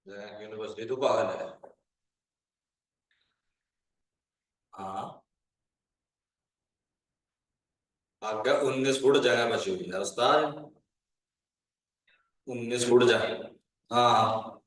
University तो पागल है। हाँ। आगे 19 फुट जगह बची हुई है उस्ताद। 19 फुट जगह। हाँ।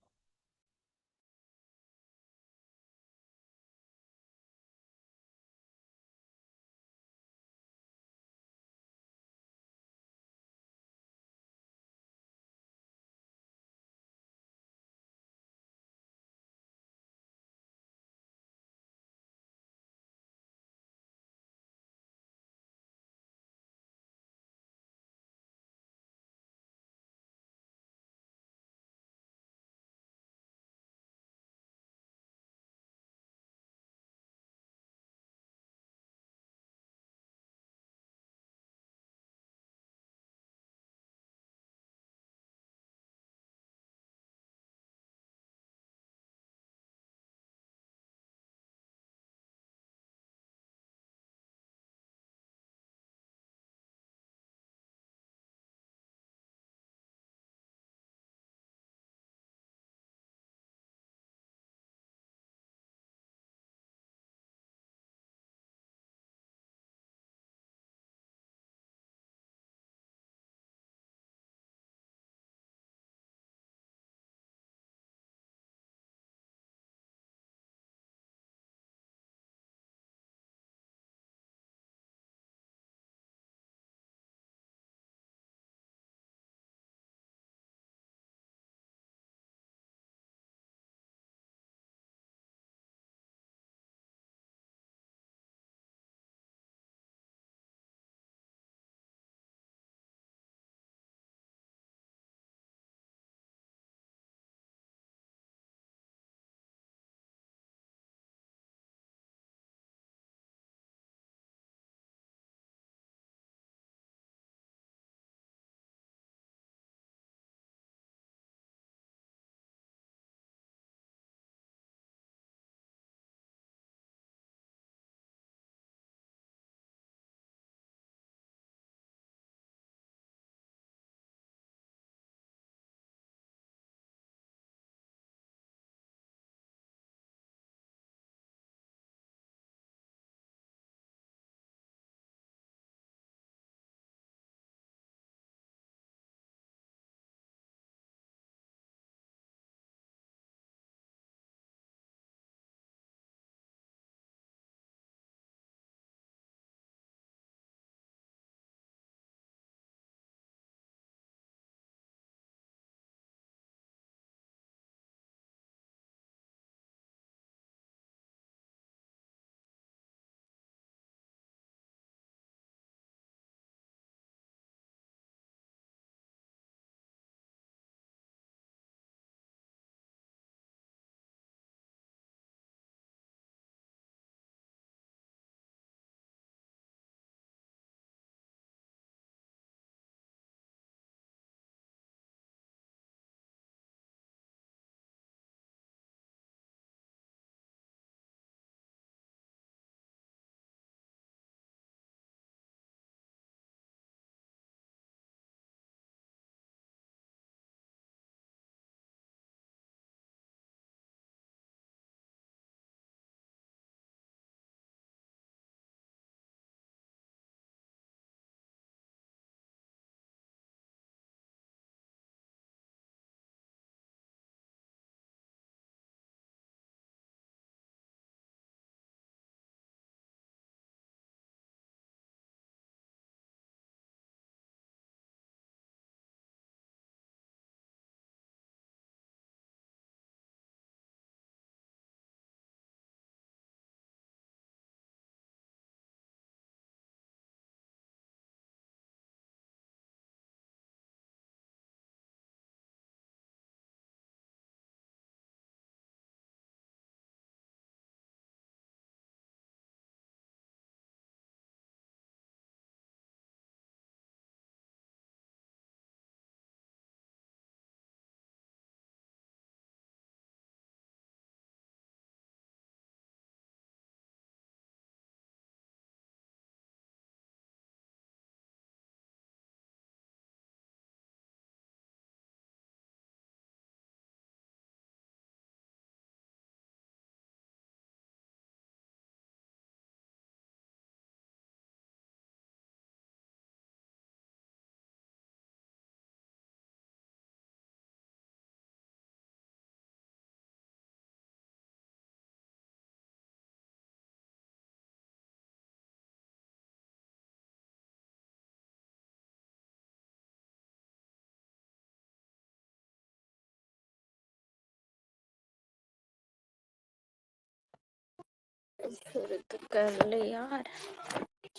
फिर तो कर ले यार,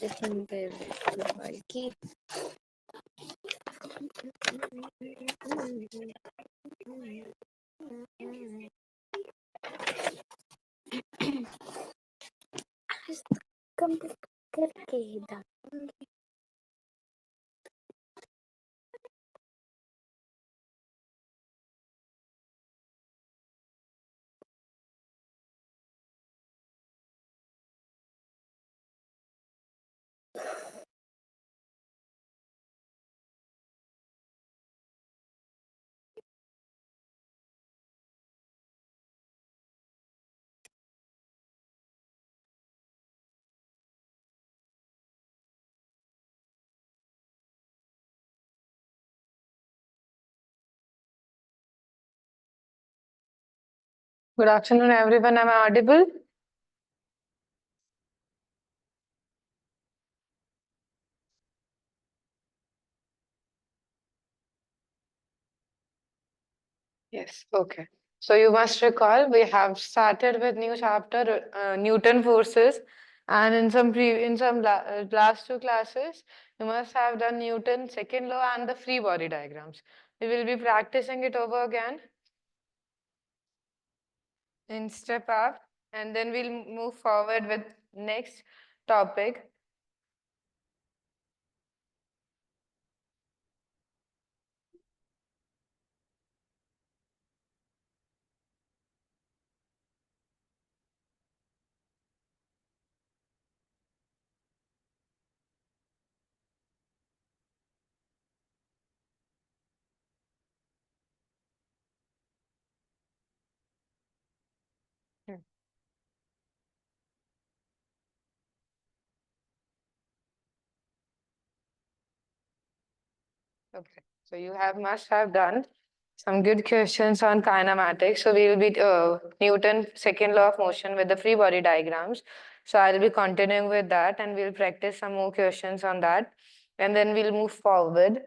टिफिन पे भाई की। कंप्लीट करके ही डालूंगी। Good afternoon, everyone. Am I audible? Yes. Okay. So you must recall we have started with new chapter Newton forces, and in some last two classes you must have done Newton's second law and the free body diagrams. We will be practicing it over again in step up, and then we'll move forward with next topic. Hmm. Okay. So you have must have done some good questions on kinematics. So we will be Newton's second law of motion with the free body diagrams. So I'll be continuing with that and we'll practice some more questions on that. And then we'll move forward.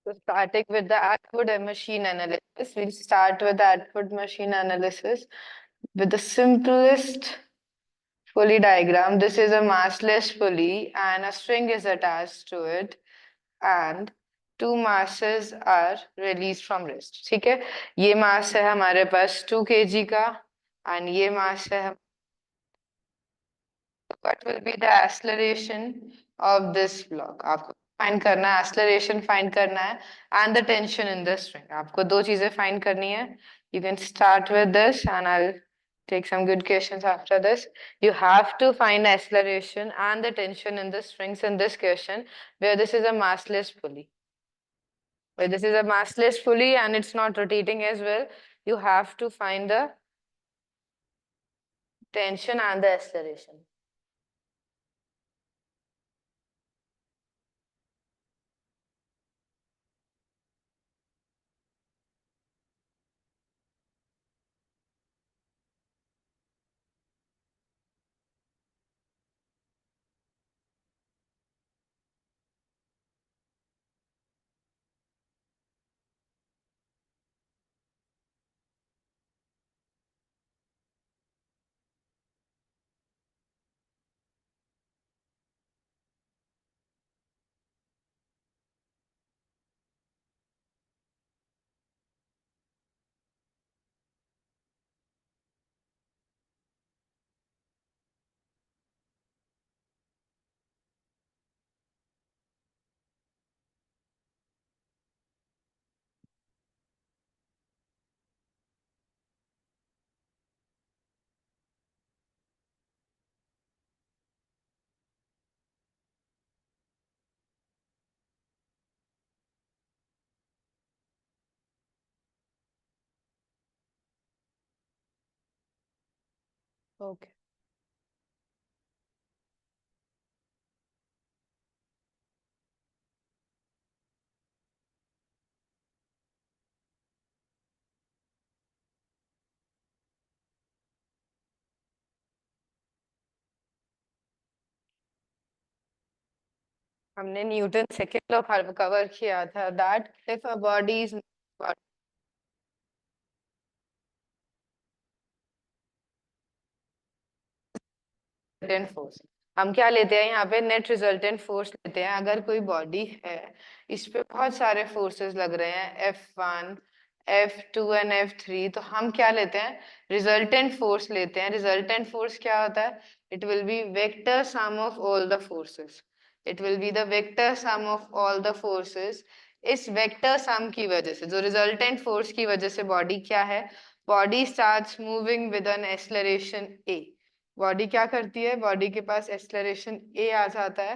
So starting with the Atwood and machine analysis, we'll start with the Atwood machine analysis with the simplest pulley diagram. This is a massless pulley and a string is attached to it and two masses are released from wrist. ठीक है, ये मास है हमारे पास 2 kg का and ये मास है what will be the acceleration of this block. आपको find करना है, acceleration find करना है and the tension in the string. आपको दो चीजें find करनी है. You can start with this and I'll take some good questions after this. You have to find acceleration and the tension in the strings in this question where this is a massless pulley. Where this is a massless pulley and it's not rotating as well. You have to find the tension and the acceleration. Okay हमने Newton second law cover किया था, that if a body is resultant force, हम क्या लेते हैं यहाँ पे, net resultant force लेते हैं। अगर कोई बॉडी है, इस पे बहुत सारे फोर्सेस लग रहे हैं, F1 F2 एंड F3, तो हम क्या लेते हैं, रिजल्टेंट फोर्स लेते हैं। रिजल्टेंट फोर्स क्या होता है, it will B vector sum of all the forces, it will be the vector sum of all the forces. इस वेक्टर सम की वजह से, जो रिजल्टेंट फोर्स की वजह से बॉडी क्या है, body starts moving with an acceleration a। Body क्या करती है, बॉडी के पास एक्सेलरेशन a आ जाता है,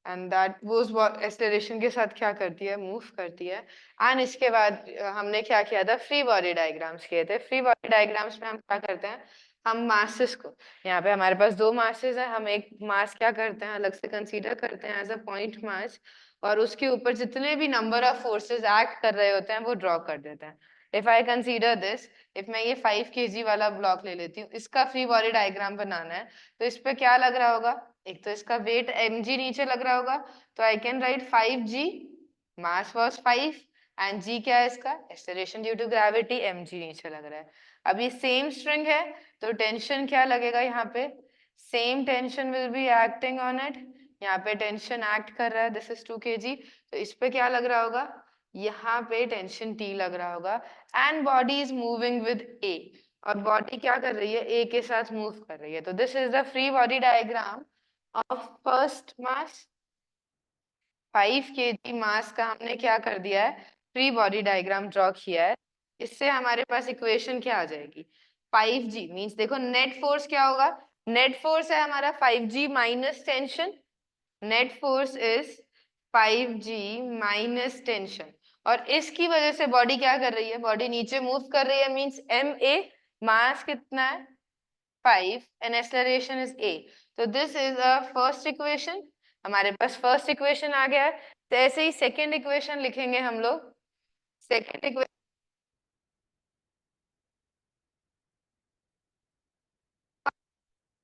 एंड दैट वो उस एक्सेलरेशन के साथ क्या करती है, मूव करती है। एंड इसके बाद हमने क्या किया था, फ्री बॉडी डायग्राम्स किए थे। फ्री बॉडी डायग्राम्स में हम क्या करते हैं, हम मासेस को, यहाँ पे हमारे पास दो मासेस है, हम एक मास क्या करते हैं, अलग से कंसीडर करते हैं एज अ पॉइंट मास, और उसके ऊपर जितने भी नंबर ऑफ फोर्सेस एक्ट कर रहे होते हैं वो ड्रॉ कर देते हैं। If I consider this, if मैं ये 5 kg वाला ब्लॉक ले लेती हूँ, इसका फ्री बॉडी डायग्राम बनाना है, तो इस पे क्या लग रहा होगा, एक तो इसका वेट mg नीचे लग रहा होगा, तो I can write 5g, mass was 5, and g क्या है इसका, acceleration due to gravity, mg नीचे लग रहा है। अब ये सेम स्ट्रिंग है, तो टेंशन क्या लगेगा यहाँ पे, same tension will be acting on it, यहाँ पे टेंशन एक्ट कर रहा है, दिस इज 2 kg, तो इस पे क्या लग रहा होगा, यहाँ पे टेंशन T लग रहा होगा, and body is moving with A, और बॉडी क्या कर रही है, A के साथ मूव कर रही है। तो this is the free body diagram of first mass, 5 kg मास का हमने क्या कर दिया है, फ्री बॉडी डायग्राम ड्रॉ किया है। इससे हमारे पास इक्वेशन क्या आ जाएगी, 5g मींस, देखो नेट फोर्स क्या होगा, नेट फोर्स है हमारा 5g minus tension, net force is 5g minus tension, और इसकी वजह से बॉडी क्या कर रही है, बॉडी नीचे मूव कर रही है, मींस ma, मास कितना है 5 एंड एक्सेलरेशन इज a। तो this is a first equation, हमारे पास फर्स्ट इक्वेशन आ गया है। तो ऐसे ही सेकेंड इक्वेशन लिखेंगे हम लोग, second equation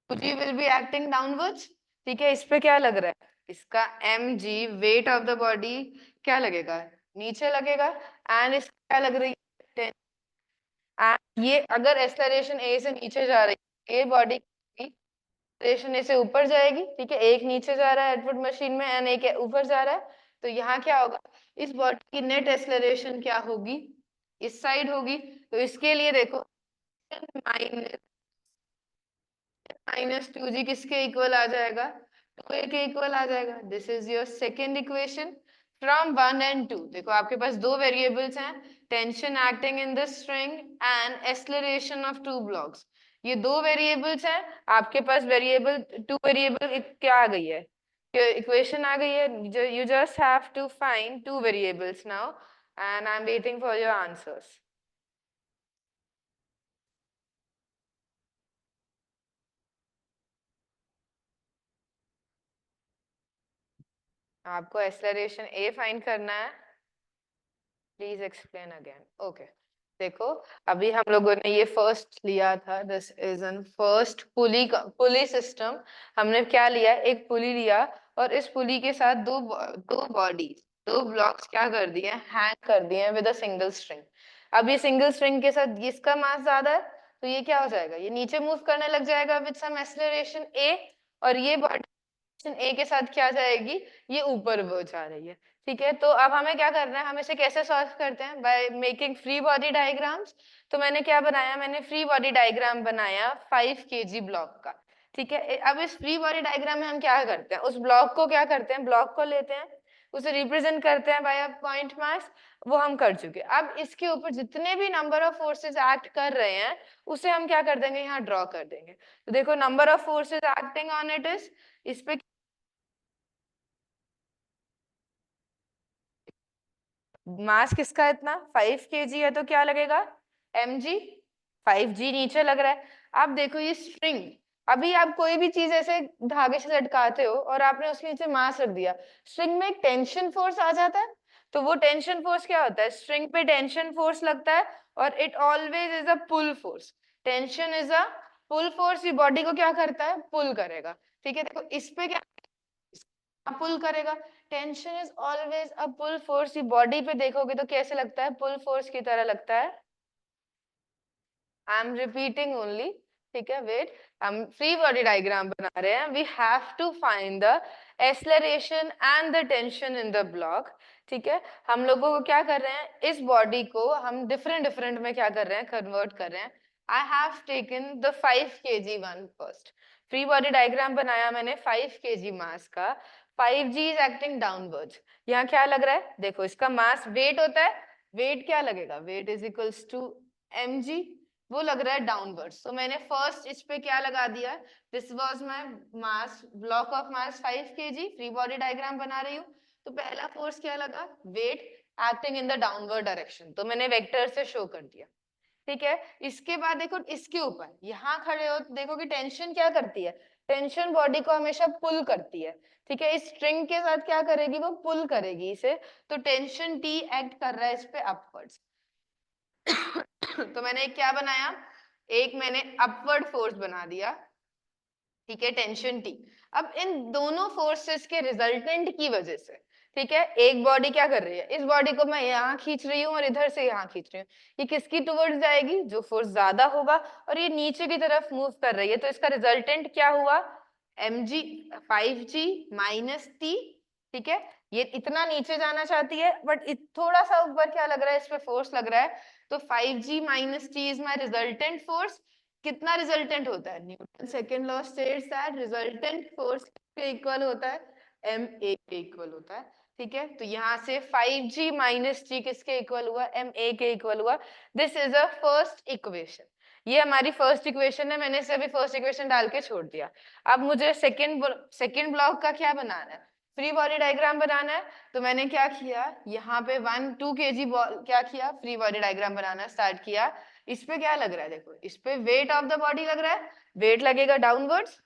g will be acting downwards, ठीक है। इस पे क्या लग रहा है, इसका mg weight of the body क्या लगेगा, नीचे लगेगा, एंड इसका क्या लग रही है, and ये अगर एक्सेलरेशन a से नीचे जा रही है, ये बॉडी की एक्सेलरेशन a से ऊपर जाएगी, ठीक है, एक नीचे जा रहा है एटवुड मशीन में एंड एक ऊपर जा रहा है, तो यहाँ क्या होगा, इस बॉडी की नेट एक्सेलरेशन क्या होगी, इस साइड होगी। तो इसके लिए देखो, माइनस -2g किसके इक्वल आ जाएगा, 2a के इक्वल आ जाएगा। This is your second equation from 1 and 2। देखो आपके पास दो वेरिएबल्स हैं, tension acting in the string and acceleration of two blocks, ये दो वेरिएबल्स हैं आपके पास, वेरिएबल टू वेरिएबल क्या आ गई है, इक्वेशन आ गई है। You just have to find two variables now, and I am waiting for your answers. आपको एक्सेलरेशन a फाइंड करना है, प्लीज एक्सप्लेन अगेन। ओके, देखो अभी हम लोगों ने ये फर्स्ट लिया था, this is an first pulley system. हमने क्या लिया, एक पुली लिया, और इस पुली के साथ दो बॉडी, दो ब्लॉक्स क्या कर दिए, हैंग कर दिए विद अ सिंगल स्ट्रिंग। अब ये सिंगल स्ट्रिंग के साथ इसका मास ज्यादा है, तो ये क्या हो जाएगा, ये नीचे मूव करने लग जाएगा विद सम एक्सेलरेशन a, और ये बॉडी ए के साथ क्या जाएगी, ये ऊपर वो जा रही है, ठीक है। तो अब हमें क्या करना है, हम इसे कैसे सॉल्व करते हैं, by making free body diagrams. तो मैंने क्या बनाया, मैंने फ्री बॉडी डायग्राम बनाया 5 kg ब्लॉक का, ठीक है। अब इस फ्री बॉडी डायग्राम में हम क्या करते हैं, उस ब्लॉक को क्या करते हैं, ब्लॉक को लेते हैं, उसे रिप्रेजेंट करते हैं बाय अ पॉइंट मास, वो हम कर चुके। अब इसके ऊपर जितने भी नंबर ऑफ फोर्सेस एक्ट कर रहे हैं, उसे हम क्या कर देंगे, यहाँ ड्रॉ कर देंगे। तो देखो number of forces acting on it is, इस पे मास किसका इतना 5 kg है, तो क्या लगेगा mg, 5g नीचे लग रहा है। अब देखो ये स्ट्रिंग, अभी आप कोई भी चीज ऐसे धागे से लटकाते हो और आपने उसके नीचे मास रख दिया, स्ट्रिंग में एक टेंशन फोर्स आ जाता है। तो वो टेंशन फोर्स क्या होता है, स्ट्रिंग पे टेंशन फोर्स लगता है और it always is a pull force. Tension is a pull force, ये बॉडी को क्या करता है, पुल करेगा। ठीक है, देखो इस पे क्या पुल करेगा, tension is always a pull force. ये बॉडी पे देखोगे तो कैसे लगता है, पुल फोर्स की तरह लगता है। आई एम रिपीटिंग ओनली, ठीक है, वेट, हम फ्री बॉडी डायग्राम बना रहे हैं। We have to find the acceleration and the tension in the block. ठीक है, हम लोगों को क्या कर रहे हैं, इस बॉडी को हम डिफरेंट डिफरेंट में क्या कर रहे हैं, कन्वर्ट कर रहे हैं। आई have taken the 5 kg one first. Free body diagram बनाया मैंने 5 kg मास का। 5g is acting downwards. यहाँ क्या लग रहा है, देखो इसका मास वेट होता है, वेट क्या लगेगा, weight is equals to mg, वो लग रहा है डाउनवर्ड्स। तो मैंने फर्स्ट इस पे क्या लगा दिया, this was my mass, block of mass 5 kg, free body diagram बना रही हूँ। तो पहला फोर्स क्या लगा, weight acting in the downward direction, तो मैंने वेक्टर से शो कर दिया। ठीक है, इसके बाद देखो इसके ऊपर यहाँ खड़े हो तो देखो कि टेंशन क्या करती है, टेंशन बॉडी को हमेशा पुल करती है। ठीक है, इस स्ट्रिंग के साथ क्या करेगी, वो पुल करेगी इसे। तो टेंशन टी एक्ट कर रहा है इस पे अपवर्ड्स। तो मैंने एक क्या बनाया, एक मैंने अपवर्ड फोर्स बना दिया। ठीक है, टेंशन टी। अब इन दोनों फोर्सेस के रिजल्टेंट की वजह से, ठीक है, एक बॉडी क्या कर रही है, इस बॉडी को मैं यहाँ खींच रही हूँ और इधर से यहाँ खींच रही हूँ, ये किसकी टुवर्ड्स जाएगी, जो फोर्स ज्यादा होगा, और ये नीचे की तरफ मूव कर रही है। तो इसका रिजल्टेंट क्या हुआ, mg 5g माइनस टी। ठीक है, ये इतना नीचे जाना चाहती है बट थोड़ा सा ऊपर क्या लग रहा है, इस पे फोर्स लग रहा है। तो 5g minus T is my resultant force. कितना रिजल्टेंट होता है, Newton second law states that resultant force के इक्वल होता है, ma के इक्वल होता है। ठीक है, तो यहाँ से 5g माइनस टी किसके इक्वल हुआ, ma के इक्वल हुआ। This is a first equation, ये हमारी फर्स्ट इक्वेशन है। मैंने इसे अभी फर्स्ट इक्वेशन डाल के छोड़ दिया। अब मुझे सेकंड ब्लॉक का क्या बनाना है, फ्री बॉडी डायग्राम बनाना है। तो मैंने क्या किया, यहाँ पे 2 kg बॉल क्या किया, फ्री बॉडी डायग्राम बनाना स्टार्ट किया। इस पे क्या लग रहा है, देखो इस पे वेट ऑफ द बॉडी लग रहा है, वेट लगेगा downwards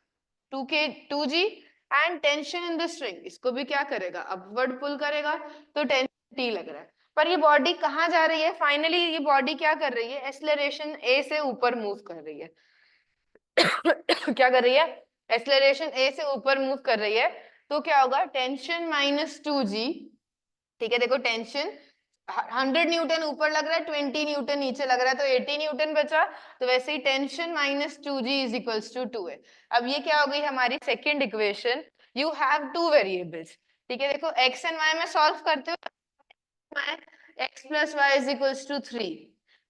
2g, and tension in the string, इसको भी क्या करेगा, अपवर्ड पुल करेगा। तो टेंशन टी लग रहा है। पर ये बॉडी कहाँ जा रही है, फाइनली ये बॉडी क्या कर रही है, एक्सेलरेशन ए से ऊपर मूव कर रही है। क्या कर रही है, एक्सेलरेशन ए से ऊपर मूव कर रही है। तो क्या होगा, टेंशन माइनस 2g। ठीक है, देखो टेंशन 100 न्यूटन ऊपर लग रहा है, 20 न्यूटन नीचे लग रहा है, तो 80 न्यूटन बचा। तो वैसे ही tension minus 2g is equals to 2 है। अब ये क्या हो गई हमारी second equation. You have two variables. ठीक है, देखो x एंड y में सॉल्व करते हो, x plus y is equals to 3,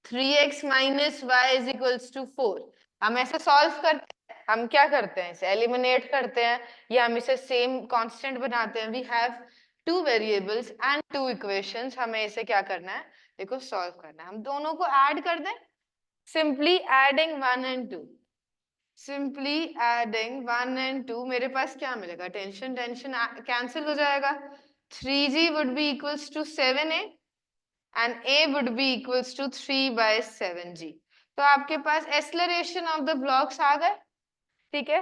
3x minus y is equals to 4। हम ऐसे सॉल्व करते हैं, हम क्या करते हैं, इसे एलिमिनेट करते हैं या हम इसे सेम कांस्टेंट बनाते हैं। We have two variables and two equations, हमें इसे क्या करना है, देखो सॉल्व करना है। हम दोनों को ऐड कर दें, simply adding 1 and 2, simply adding 1 and 2, मेरे पास क्या मिलेगा, टेंशन टेंशन कैंसिल हो जाएगा। 3g would be equals to 7a and a would be equals to 3 by 7g। तो आपके पास एक्सेलरेशन ऑफ द ब्लॉक्स आ गए। ठीक है,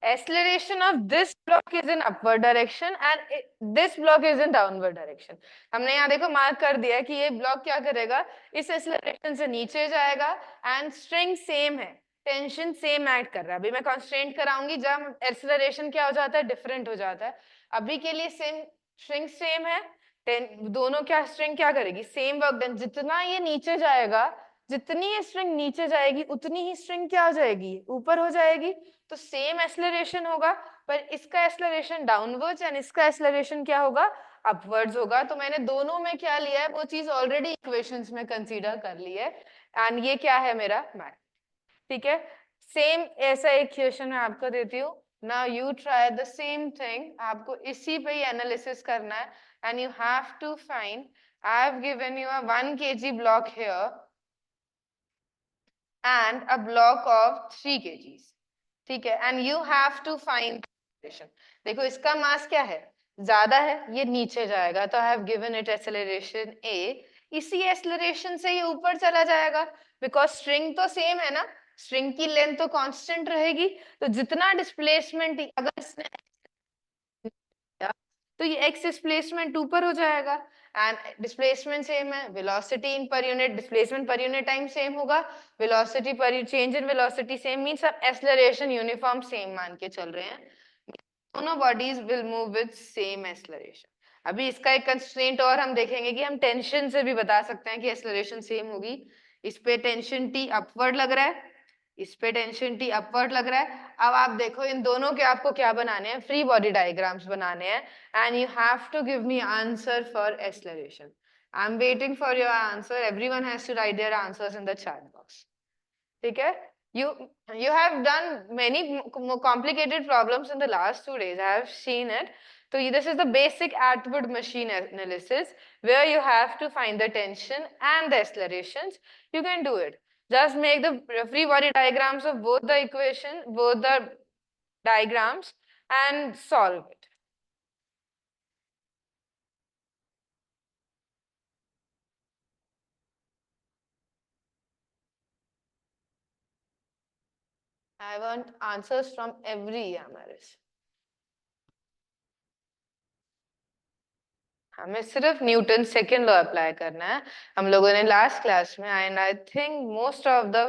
acceleration of this block is in upward direction and this block is in downward direction। हमने यहाँ देखो mark कर दिया कि ये ब्लॉक क्या करेगा, इस एक्सेलरेशन से नीचे जाएगा एंड स्ट्रिंग सेम है, टेंशन सेम ऐड कर रहा है। अभी मैं कांस्टेंट कराऊंगी जब एक्सेलरेशन क्या हो जाता है, डिफरेंट हो जाता है। अभी के लिए सेम स्ट्रिंग सेम है, दोनों क्या स्ट्रिंग क्या करेगी, सेम वर्क डन। जितना ये नीचे जाएगा, जितनी ये स्ट्रिंग नीचे जाएगी उतनी ही स्ट्रिंग क्या हो जाएगी, ऊपर हो जाएगी। तो सेम एक्सेलरेशन होगा, पर इसका एक्सेलरेशन डाउनवर्ड्स एंड इसका एक्सेलरेशन क्या होगा, अपवर्ड्स होगा। तो मैंने दोनों में क्या लिया है, वो चीज ऑलरेडी इक्वेशंस में कंसीडर कर ली है एंड ये क्या है मेरा मैथ। ठीक है, सेम ऐसा एक क्वेश्चन मैं आपको देती हूँ। Now you try the same thing, आपको इसी पे ही एनालिसिस करना है and you have to find, I have given you a 1 kg block here and a block of 3 kgs। ठीक है, and you have to find acceleration। देखो इसका मास क्या है, ज्यादा है, ये नीचे जाएगा, तो I have given it acceleration a। इसी एक्सेलरेशन से ये ऊपर चला जाएगा, बिकॉज स्ट्रिंग तो सेम है ना, स्ट्रिंग की लेंथ तो कांस्टेंट रहेगी, तो जितना डिस्प्लेसमेंट अगर इसने तो ये x डिस्प्लेसमेंट ऊपर हो जाएगा, एंड डिस्प्लेसमेंट सेम है, वेलोसिटी इन per unit, displacement per unit time same होगा, वेलोसिटी पर change in velocity same, means अब एक्सेलरेशन यूनिफॉर्म सेम मान के चल रहे हैं, दोनों bodies will move with same acceleration. अभी इसका एक कंस्ट्रेंट और हम देखेंगे कि हम टेंशन से भी बता सकते हैं कि एक्सेलरेशन सेम होगी। इस पे टेंशन T अपवर्ड लग रहा है, इस पे टेंशन T अपवर्ड लग रहा है। अब आप देखो इन दोनों के आपको क्या बनाने हैं, फ्री बॉडी डायग्राम्स बनाने हैं, and you have to give me answer for acceleration. I am waiting for your answer, everyone has to write their answers in the chat box. ठीक है, you have done many complicated problems in the last 2 days, I have seen it. So this is the basic Atwood machine analysis where you have to find the tension and the accelerations. You can do it, just make the free body diagrams of both the equation, both the diagrams, and solve it. I want answers from every MRS. हमें सिर्फ Newton second law apply करना है। हम लोगों ने last class में, and I think most of the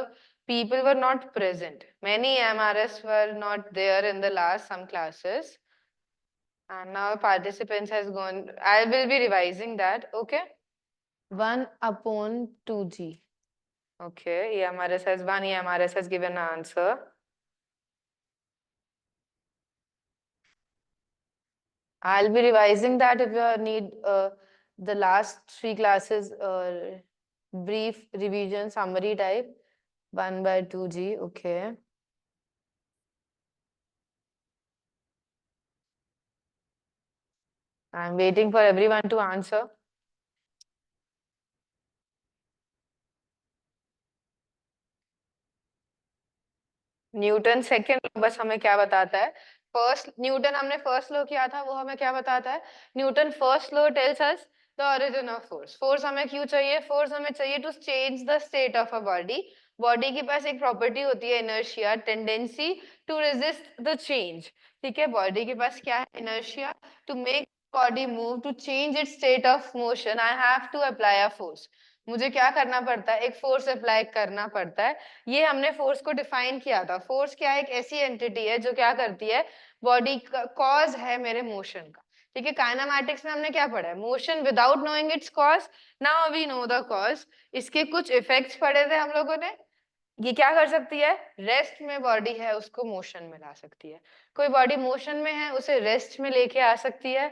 people were not present, many MRS were not there in the last some classes, and now participants has gone. I will be revising that. Okay, 1/2g. Okay, EMRS has one, EMRS has given an answer. I'll be revising that if you need the last 3 classes brief revision summary type. 1/2g. Okay. I'm waiting for everyone to answer. Newton second law बस हमें क्या बताता है, first Newton हमने first law किया था, वो हमें क्या बताता है, Newton first law tells us the origin of force. Force हमें क्यों चाहिए, फोर्स हमें चाहिए to change the state of a body. Body के पास एक प्रॉपर्टी होती है inertia, tendency to resist the change. ठीक है, बॉडी के पास क्या है, inertia, to make body move, to change its state of motion I have to apply a force. मुझे क्या करना पड़ता है, एक फोर्स अप्लाई करना पड़ता है। ये हमने फोर्स को डिफाइन किया था। फोर्स क्या है, एक ऐसी एंटिटी है जो क्या करती है, बॉडी का कॉज है मेरे मोशन का। ठीक है, काइनेमैटिक्स में हमने क्या पढ़ा है, motion without knowing its cause, now we know the cause. इसके कुछ इफेक्ट्स पढ़े थे हम लोगों ने। ये क्या कर सकती है, रेस्ट में बॉडी है उसको मोशन में ला सकती है, कोई बॉडी मोशन में है उसे रेस्ट में लेके आ सकती है,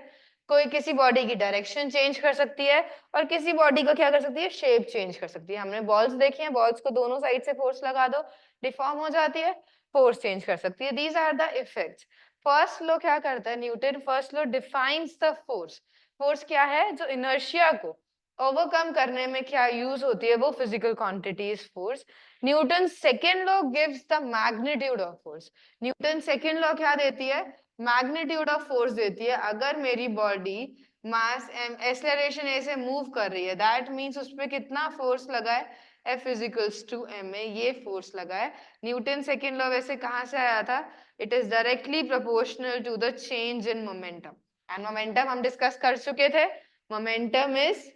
कोई किसी बॉडी की डायरेक्शन चेंज कर सकती है, और किसी बॉडी को क्या कर सकती है, शेप चेंज कर सकती है। हमने बॉल्स देखी हैं, बॉल्स को दोनों साइड से फोर्स लगा दो, डिफॉर्म हो जाती है, फोर्स चेंज कर सकती है। These are the effects. First law क्या करता है, Newton first law defines the force. Force क्या है, जो इनर्शिया को ओवरकम करने में क्या यूज होती है, वो physical quantities force. Newton second law gives the magnitude of force. Newton second law क्या देती है, मैग्नीट्यूड ऑफ फोर्स देती है। अगर मेरी बॉडी मास एक्सेलरेशन ए से मूव कर रही है, दैट मींस उस पे कितना फोर्स लगा है, F इक्वल्स टू ma, ये फोर्स लगा है। न्यूटन सेकेंड लॉ वैसे कहाँ से आया था, it is directly proportional to the change in momentum. And momentum हम डिस्कस कर चुके थे, momentum is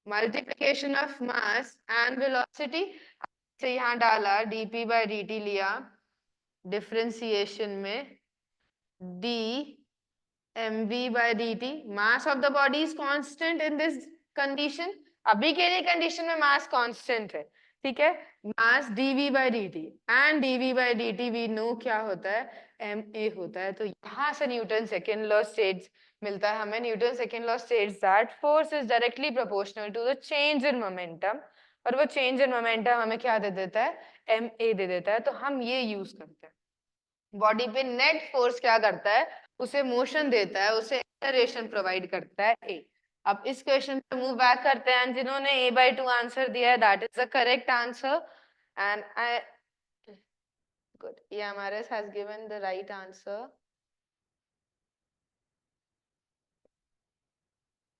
multiplication of mass and velocity. से यहाँ डाला dp/dt लिया, डिफरेंशिएशन में d mv/dt, mass of the body is constant in this condition। अभी के लिए कंडीशन में मास कांस्टेंट है, ठीक है, मास dv/dt, and dv/dt we know क्या होता है, ma होता है। तो यहाँ से न्यूटन सेकेंड लॉ स्टेट्स मिलता है हमें। Newton second law states that force is directly proportional to the change in momentum, और वो चेंज इन मोमेंटम हमें क्या दे देता है, ma दे देता है। तो हम ये यूज करते हैं। बॉडी पे नेट फोर्स क्या करता है, उसे मोशन देता है, उसे एक्सेलरेशन प्रोवाइड करता है ए। अब इस क्वेश्चन पे मूव बैक करते हैं, जिन्होंने a/2 आंसर दिया है, that is the correct answer, and I good, EMRS has given the right answer.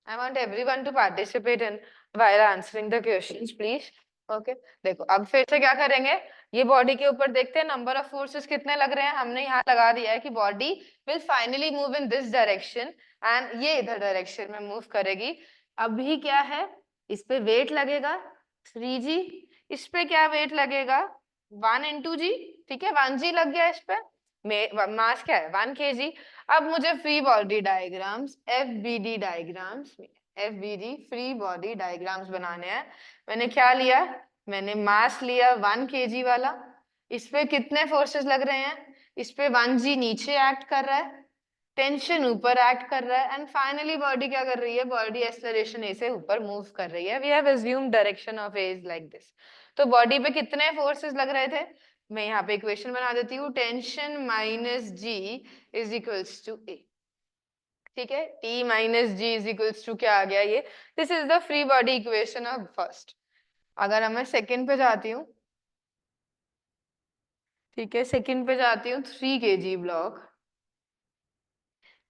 I want everyone to participate in while answering the questions, please. Okay देखो अब फिर से क्या करेंगे, ये बॉडी के ऊपर देखते हैं नंबर ऑफ फोर्सेस कितने लग रहे हैं। हमने यहाँ लगा दिया है कि body will finally move in this direction and ये इधर डायरेक्शन में मूव करेगी। अभी क्या है, इस पे वेट लगेगा 3g, इस पे क्या वेट लगेगा 1 into g, ठीक है 1g लग गया इस पे, मास क्या है 1 kg। अब मुझे free body diagrams FBD diagrams, FBD free body diagrams बनाने हैं। मैंने क्या लिया, मैंने मास लिया 1 kg वाला, इस पे कितने फोर्सेस लग रहे हैं, इस पे 1g नीचे एक्ट कर रहा है, टेंशन ऊपर एक्ट कर रहा है एंड फाइनली बॉडी क्या कर रही है, बॉडी एक्सेलरेशन ए से ऊपर मूव कर रही है। We have assumed direction of a is like this. तो बॉडी पे कितने फोर्सेस लग रहे थे, मैं यहाँ पे इक्वेशन बना देती हूँ, tension minus ji is equals to a, ठीक है T minus ji is equals to क्या आ गया ये, this is the free body equation of first. अगर मैं सेकंड पे जाती हूँ, ठीक है सेकंड पे जाती हूँ 3 kg ब्लॉक,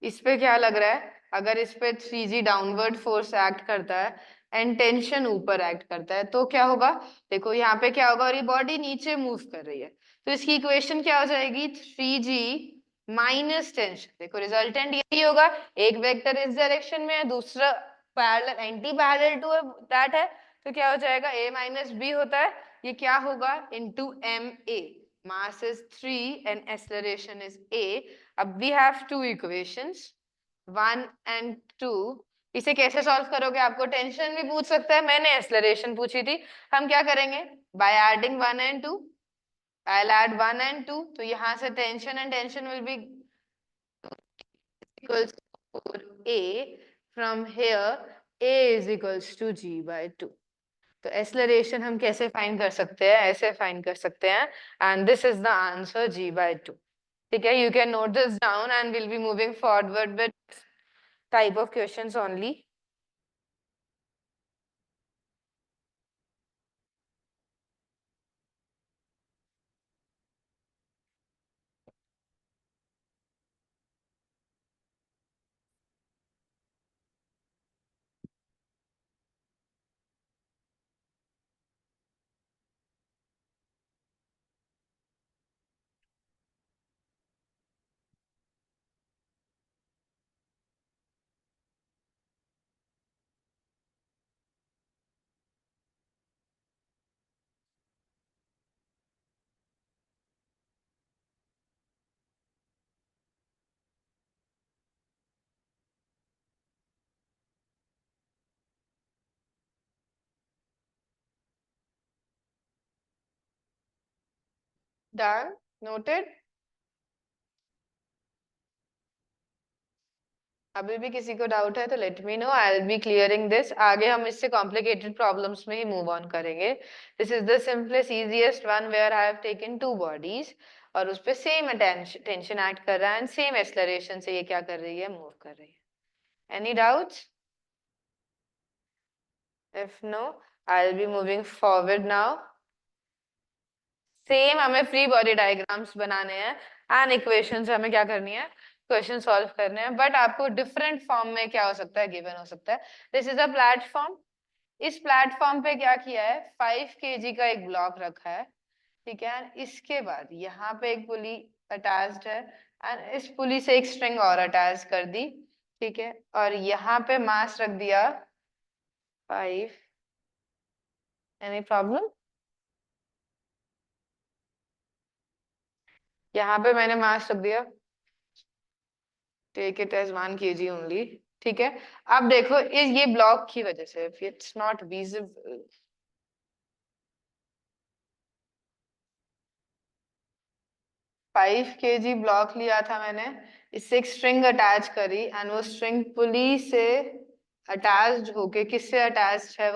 इस पे क्या लग रहा है, अगर इस पे 3g डाउनवर्ड फोर्स एक्ट करता है एंड टेंशन ऊपर एक्ट करता है तो क्या होगा, देखो यहाँ पे क्या होगा, और ये बॉडी नीचे मूव कर रही है तो इसकी इक्वेशन क्या हो जाएगी 3g माइनस टेंशन। देखो रिजल्टेंट यही होगा, एक वेक्टर इस डायरेक्शन में है, दूसरा parallel anti parallel to that है, तो क्या हो जाएगा a माइनस बी होता है, ये क्या होगा into ma, mass is 3 and acceleration is a। अब we have two equations 1 and 2, इसे कैसे सॉल्व करोगे, आपको टेंशन भी पूछ सकता है, मैंने एक्सेलरेशन पूछी थी, हम क्या करेंगे by adding 1 and 2, I'll add 1 and 2, तो यहाँ से tension and tension will be equals to a, from here a is equals to g by 2। तो एक्सेलरेशन हम कैसे फाइंड कर सकते हैं, ऐसे फाइंड कर सकते हैं and this is the answer g by 2, ठीक है। You can note this down and we'll be moving forward with type of questions only. Done? Noted? अभी भी किसी को डाउट है तो let me know, I will be clearing this. आगे हम इससे कॉम्प्लिकेटेड प्रॉब्लम्स में ही मूव ऑन करेंगे। This is the simplest easiest one where I have taken two bodies और उस पे सेम टेंशन एक्ट कर रहा है एंड सेम एक्सेलरेशन से ये क्या कर रही है, मूव कर रही है। Any doubts? If no I will be moving forward now. Same हमें फ्री बॉडी डायग्राम्स बनाने हैं एंड इक्वेशंस हमें क्या करनी है, क्वेश्चन सॉल्व करने हैं, बट आपको डिफरेंट फॉर्म में क्या हो सकता है, गिवन हो सकता है। दिस इज अ प्लेटफॉर्म, इस प्लेटफॉर्म पे क्या किया है 5 kg का एक ब्लॉक रखा है, ठीक है, इसके बाद यहाँ पे एक पुली अटैच्ड है एंड इस पुली से एक स्ट्रिंग और अटैच कर दी, ठीक है, और यहाँ पे मास रख दिया 5। Any problem? यहाँ पे मैंने मास रख दिया, take it as 1 kg only, ठीक है। अब देखो इस ये ब्लॉक की वजह से it's not visible, 5 kg block लिया था मैंने, इससे एक स्ट्रिंग अटैच करी एंड वो स्ट्रिंग पुली से अटैच्ड होके, किससे अटैच्ड है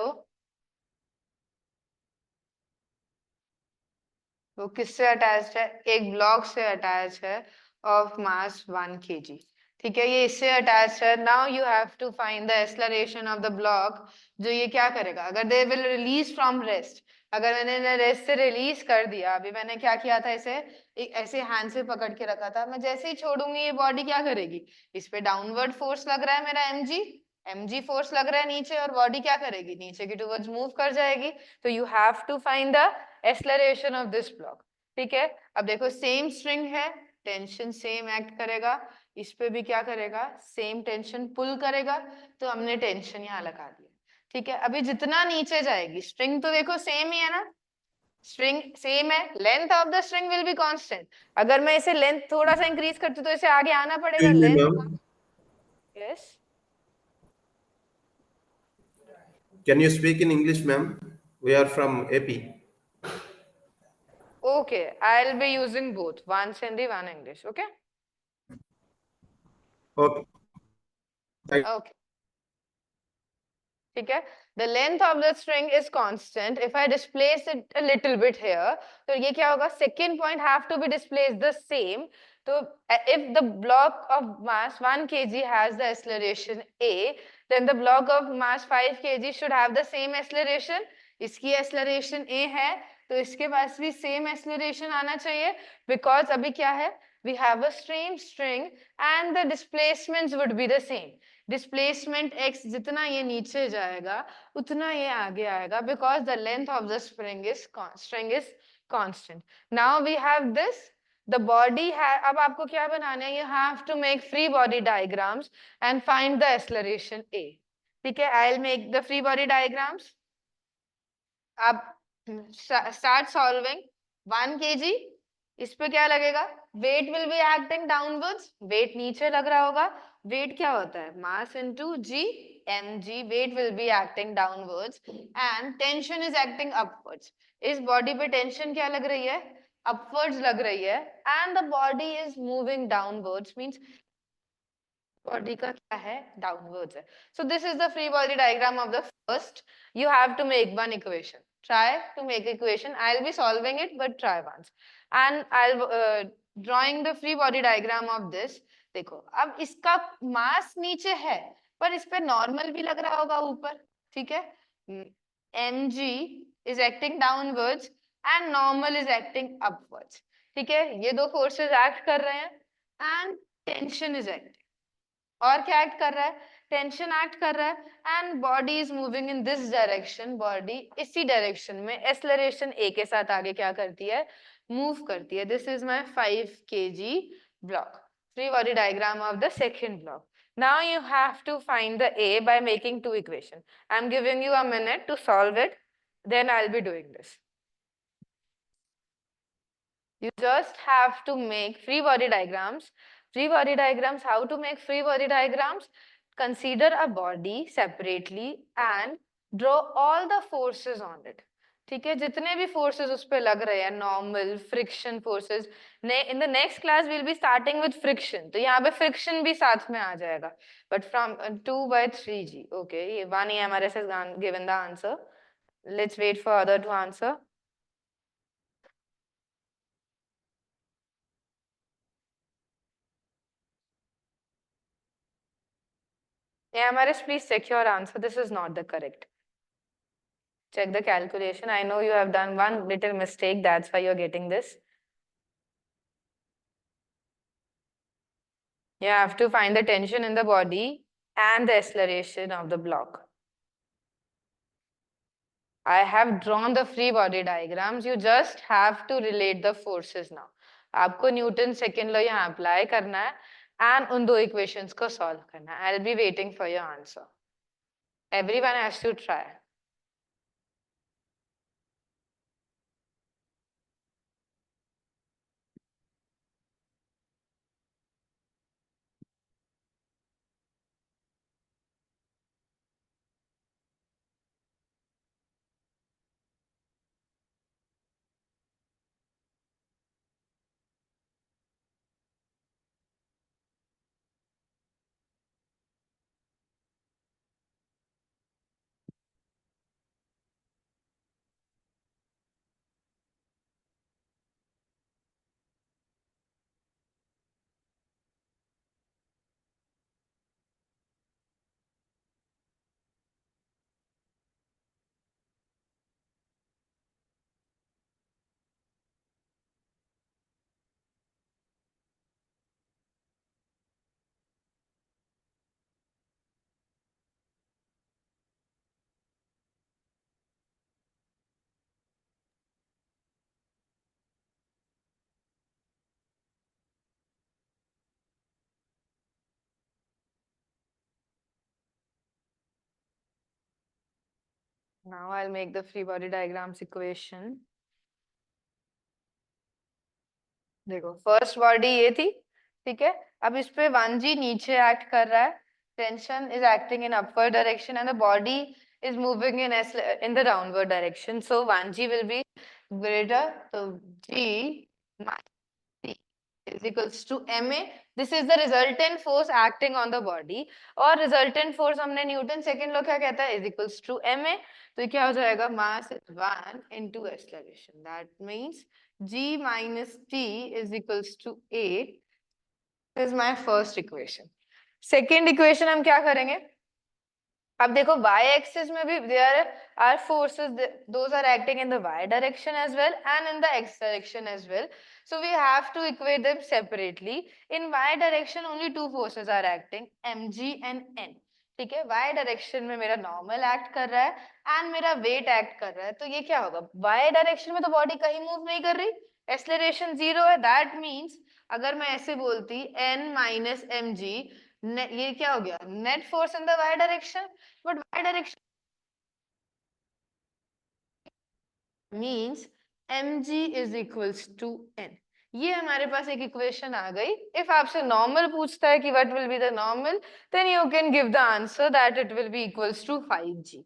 वो किससे अटैच्ड है, एक ब्लॉक से अटैच है ऑफ मास 1 kg, ठीक है, ये इससे अटैच है। Now you have to find the acceleration of the block, जो ये क्या करेगा अगर they will release from rest, अगर मैंने रेस्ट से रिलीज कर दिया, अभी मैंने क्या किया था, इसे एक ऐसे हैंड से पकड़ के रखा था, मैं जैसे ही छोड़ूंगी ये बॉडी क्या करेगी, इस पे डाउनवर्ड फोर्स लग रहा है मेरा mg, mg फोर्स लग रहा है नीचे और बॉडी क्या करेगी, नीचे की टुवर्ड्स मूव कर जाएगी. तो you have to find the acceleration of this block. ठीक है, अब देखो सेम स्ट्रिंग है, टेंशन सेम एक्ट करेगा, इस पे भी क्या करेगा, सेम टेंशन पुल करेगा. तो हमने टेंशन यहाँ लगा दिया. ठीक है, अभी जितना नीचे जाएगी स्ट्रिंग तो देखो सेम ही है ना, स्ट्रिंग सेम है, length of the string will be constant. अगर मैं इसे लेंथ थोड़ा सा इंक्रीज करती हूँ तो इसे आगे आना पड़ेगा. Excuse me, length, ma'am. Yes, Can you speak in English, ma'am? We are from AP. okay, I'll be using both, one Hindi, one English. Okay, Okay. Thank- okay. ठीक है, the length of the string is constant. If I displace it a little bit here, तो ये क्या होगा, second point have to be displaced the same. तो if the block of mass 1 kg has the acceleration a, then the block of mass 5 kg should have the same acceleration. इसकी acceleration a है तो इसके पास भी same acceleration आना चाहिए, because अभी क्या है, we have a same string and the displacements would be the same. Displacement x जितना ये नीचे जाएगा उतना ये आगे आएगा, because the length of the spring is constant. Now we have this, the body है. अब आपको क्या बनाना है, you have to make free body diagrams and find the acceleration a. ठीक है, I will make the free body diagrams. आप start solving. 1 kg, इस पे क्या लगेगा, weight will be acting downwards, wait नीचे लग रहा होगा. वेट क्या होता है, mass into g, mg. Weight will be acting downwards and tension is acting upwards. इस बॉडी पे टेंशन क्या लग रही है, अपवर्ड्स लग रही है, and the body is moving downwards, means body का क्या है, डाउनवर्ड्स है. So this is the free body diagram of the first. You have to make one equation. Try to make equation. I'll be solving it, but try once. And I'll drawing the free body diagram of this. देखो, अब इसका मास नीचे है पर इस पे normal भी लग रहा होगा ऊपर. ठीक है, mg is acting downwards and normal is acting upwards. ठीक है, ये दो फोर्सेस एक्ट कर रहे हैं and tension is acting. और क्या एक्ट कर रहा है, टेंशन एक्ट कर रहा है and body is moving in this direction. Body इसी डायरेक्शन में एक्सेलरेशन ए के साथ आगे क्या करती है, मूव करती है. This is my 5 kg block. Free body diagram of the second block. Now you have to find the A by making two equations. I'm giving you a minute to solve it. Then I'll be doing this. You just have to make free body diagrams. Free body diagrams, how to make free body diagrams? Consider a body separately and draw all the forces on it. ठीक है, जितने भी forces उस पे लग रहे हैं, normal, friction forces. In the next class we'll be starting with friction. तो यहाँ पे friction भी साथ में आ जाएगा. But from 2/3g. Okay, ये 1 EMRS has given the answer. Let's wait for other to answer. AMRS, please check your answer. This is not the correct. Check the calculation. I know you have done one little mistake. That's why you're getting this. You have to find the tension in the body and the acceleration of the block. I have drawn the free body diagrams. You just have to relate the forces now. आपको Newton second law यहाँ apply करना है and उन दो equations को solve करना है. I'll be waiting for your answer. Everyone has to try. Now I'll make the free body diagrams equation. देखो फर्स्ट बॉडी ये थी, ठीक है। अब इस पे 1g नीचे एक्ट कर रहा है, tension is acting in upward direction and the body is moving in the downward direction, so 1g will be greater, so g minus c is equals to ma. This is the resultant force acting on the body, और resultant force हमने Newton second law क्या कहता है, is equals to ma. तो ये क्या हो जाएगा, mass is 1 into acceleration, that means g minus t is equals to a. This is my first equation. Second equation हम क्या करेंगे, अब देखो y axis में भी there are forces, those are acting in the y direction as well and in the x direction as well, so we have to equate them separately. In y direction only two forces are acting, mg and n, ठीक है। y direction में मेरा normal act कर रहा है and मेरा weight act कर रहा है, तो ये क्या होगा, y डायरेक्शन में तो बॉडी कहीं मूव नहीं कर रही, एक्सेलरेशन जीरो है, दैट मींस अगर मैं ऐसे बोलती n माइनस एम जी, ये क्या हो गया, net force in the y direction, but y direction means mg is equals to n. ये हमारे पास एक इक्वेशन आ गई। इफ आपसे नॉर्मल पूछता है कि what will be the normal, then you can give the answer that it will be equals to 5g,